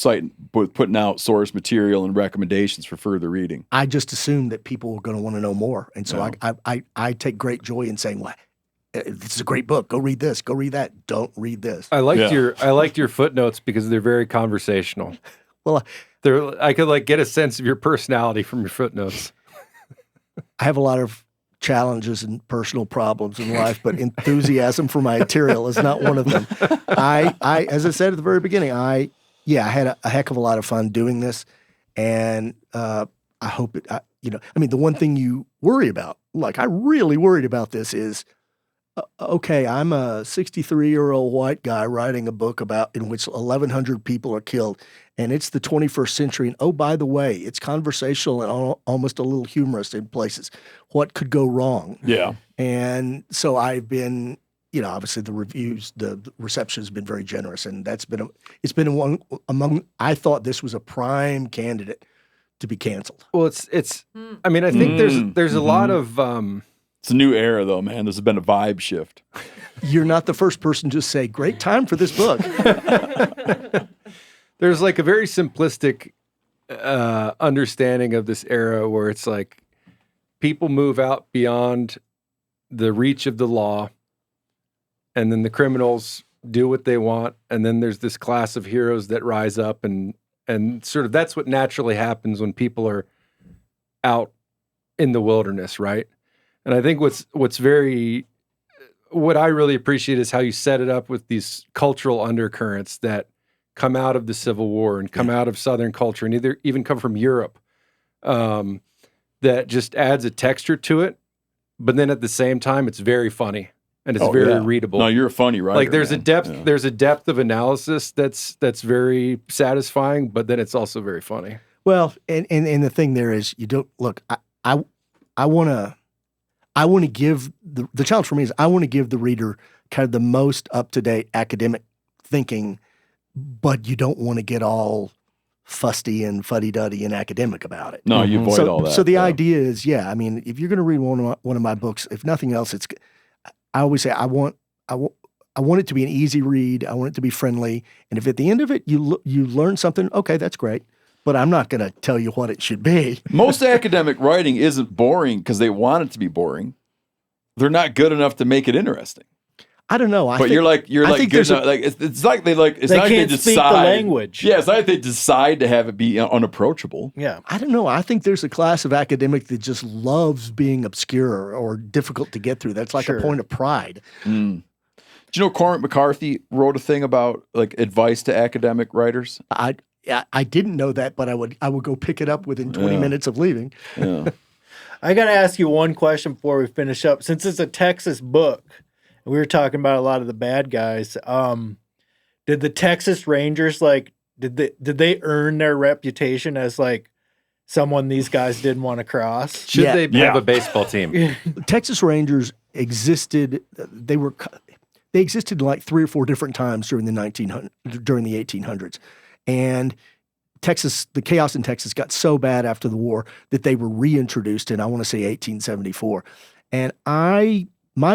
putting out source material and recommendations for further reading. I just assumed that people were going to want to know more. And so I take great joy in saying, well, this is a great book. Go read this. Go read that. Don't read this. I liked your footnotes because they're very conversational. Well, I could get a sense of your personality from your footnotes. I have a lot of challenges and personal problems in life, but enthusiasm for my material is not one of them. I as I said at the very beginning, I had a heck of a lot of fun doing this, and I hope it. The one thing you worry about, like I really worried about this, is okay, I'm a 63-year-old white guy writing a book in which 1,100 people are killed, and it's the 21st century. And oh, by the way, it's conversational and almost a little humorous in places. What could go wrong? Yeah. And so I've been obviously the reviews, the reception has been very generous, and it's been one among. I thought this was a prime candidate to be canceled. Well, it's. I mean, I think there's a lot of. It's a new era, though, man. There's been a vibe shift. You're not the first person to say, "Great time for this book." There's like a very simplistic understanding of this era where it's like people move out beyond the reach of the law, and then the criminals do what they want, and then there's this class of heroes that rise up, and sort of that's what naturally happens when people are out in the wilderness, right? And I think what I really appreciate is how you set it up with these cultural undercurrents that come out of the Civil War and come out of Southern culture and even come from Europe, that just adds a texture to it. But then at the same time, it's very funny and it's very readable. No, you're a funny writer. Like there's man. a depth, there's a depth of analysis that's very satisfying, but then it's also very funny. Well, and the thing there is, you don't look. I want to give the challenge for me is I want to give the reader kind of the most up to date academic thinking, but you don't want to get all fusty and fuddy-duddy and academic about it. No, you avoid all that. So the idea is, I mean, if you're going to read one of my books, if nothing else, I always say I want it to be an easy read. I want it to be friendly. And if at the end of it you learn something, okay, that's great. But I'm not going to tell you what it should be. Most academic writing isn't boring because they want it to be boring. They're not good enough to make it interesting. I don't know. You're like good enough. It's like they like. It's they not can't they speak decide. the language. Yeah, it's not like they decide to have it be unapproachable. Yeah, I don't know. I think there's a class of academic that just loves being obscure or difficult to get through. That's like a point of pride. Mm. Do you know Cormac McCarthy wrote a thing about like advice to academic writers? I didn't know that, but I would go pick it up within 20 minutes of leaving. Yeah. I got to ask you one question before we finish up. Since it's a Texas book, and we were talking about a lot of the bad guys, did the Texas Rangers did they earn their reputation as like someone these guys didn't want to cross? Should they have a baseball team? Texas Rangers existed. They existed like 3 or 4 different times during the 1800s. And the chaos in Texas got so bad after the war that they were reintroduced in, I want to say 1874. And my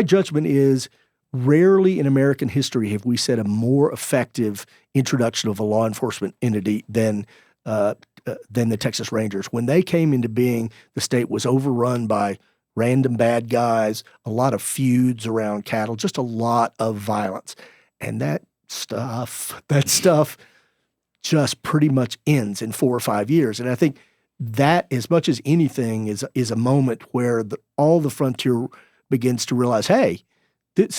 judgment is rarely in American history have we set a more effective introduction of a law enforcement entity than the Texas Rangers. When they came into being, the state was overrun by random bad guys, a lot of feuds around cattle, just a lot of violence. And that stuff just pretty much ends in 4 or 5 years. And I think that, as much as anything, is a moment where all the frontier begins to realize, hey,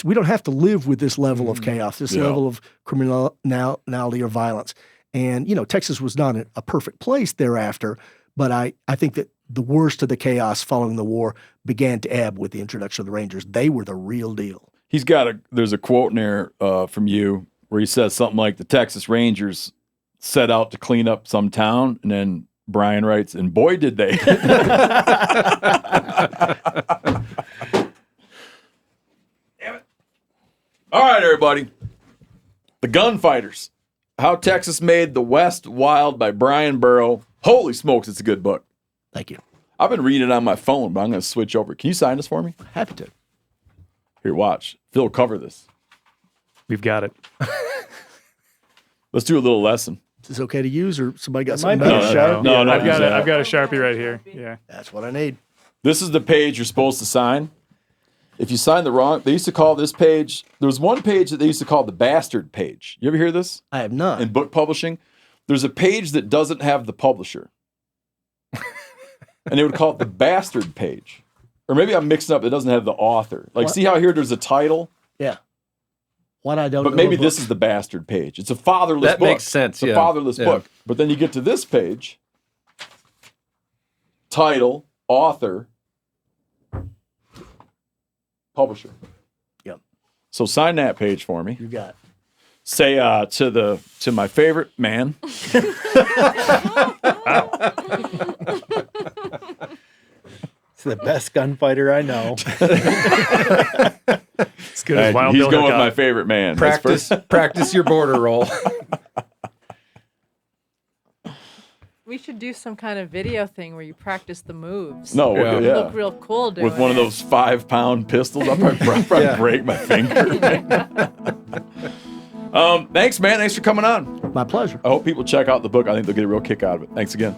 we don't have to live with this level of chaos, this level of criminality or violence. And, Texas was not a perfect place thereafter, but I think that the worst of the chaos following the war began to ebb with the introduction of the Rangers. They were the real deal. There's a quote in there from you where he says something like the Texas Rangers set out to clean up some town, and then Bryan writes, and boy, did they. Damn it. All right, everybody. The Gunfighters. How Texas Made the West Wild by Bryan Burrough. Holy smokes, it's a good book. Thank you. I've been reading it on my phone, but I'm going to switch over. Can you sign this for me? Happy to. Here, watch. Phil, cover this. We've got it. Let's do a little lesson. Is this okay to use, or somebody got Might something be a better? Sharpie. No, I've got a Sharpie right here. Yeah. That's what I need. This is the page you're supposed to sign. If you sign the wrong, they used to call this page, there was one page that they used to call the bastard page. You ever hear this? I have not. In book publishing, there's a page that doesn't have the publisher. And they would call it the bastard page. Or maybe I'm mixing up, it doesn't have the author. Like, What? see how here there's a title? Yeah. What I don't But know maybe about- this is the bastard page. It's a fatherless That book. makes sense, It's a fatherless book. But then you get to this page, title, author, publisher. Yep. So sign that page for me. You got it. Say to my favorite man. It's the best gunfighter I know. As good as Wild He's Bill going with Hickok. my favorite man. Practice your border roll. We should do some kind of video thing where you practice the moves. No, You yeah. look real cool doing With one of it. those 5-pound pistols, I'll probably break my finger. Thanks, man. Thanks for coming on. My pleasure. I hope people check out the book. I think they'll get a real kick out of it. Thanks again.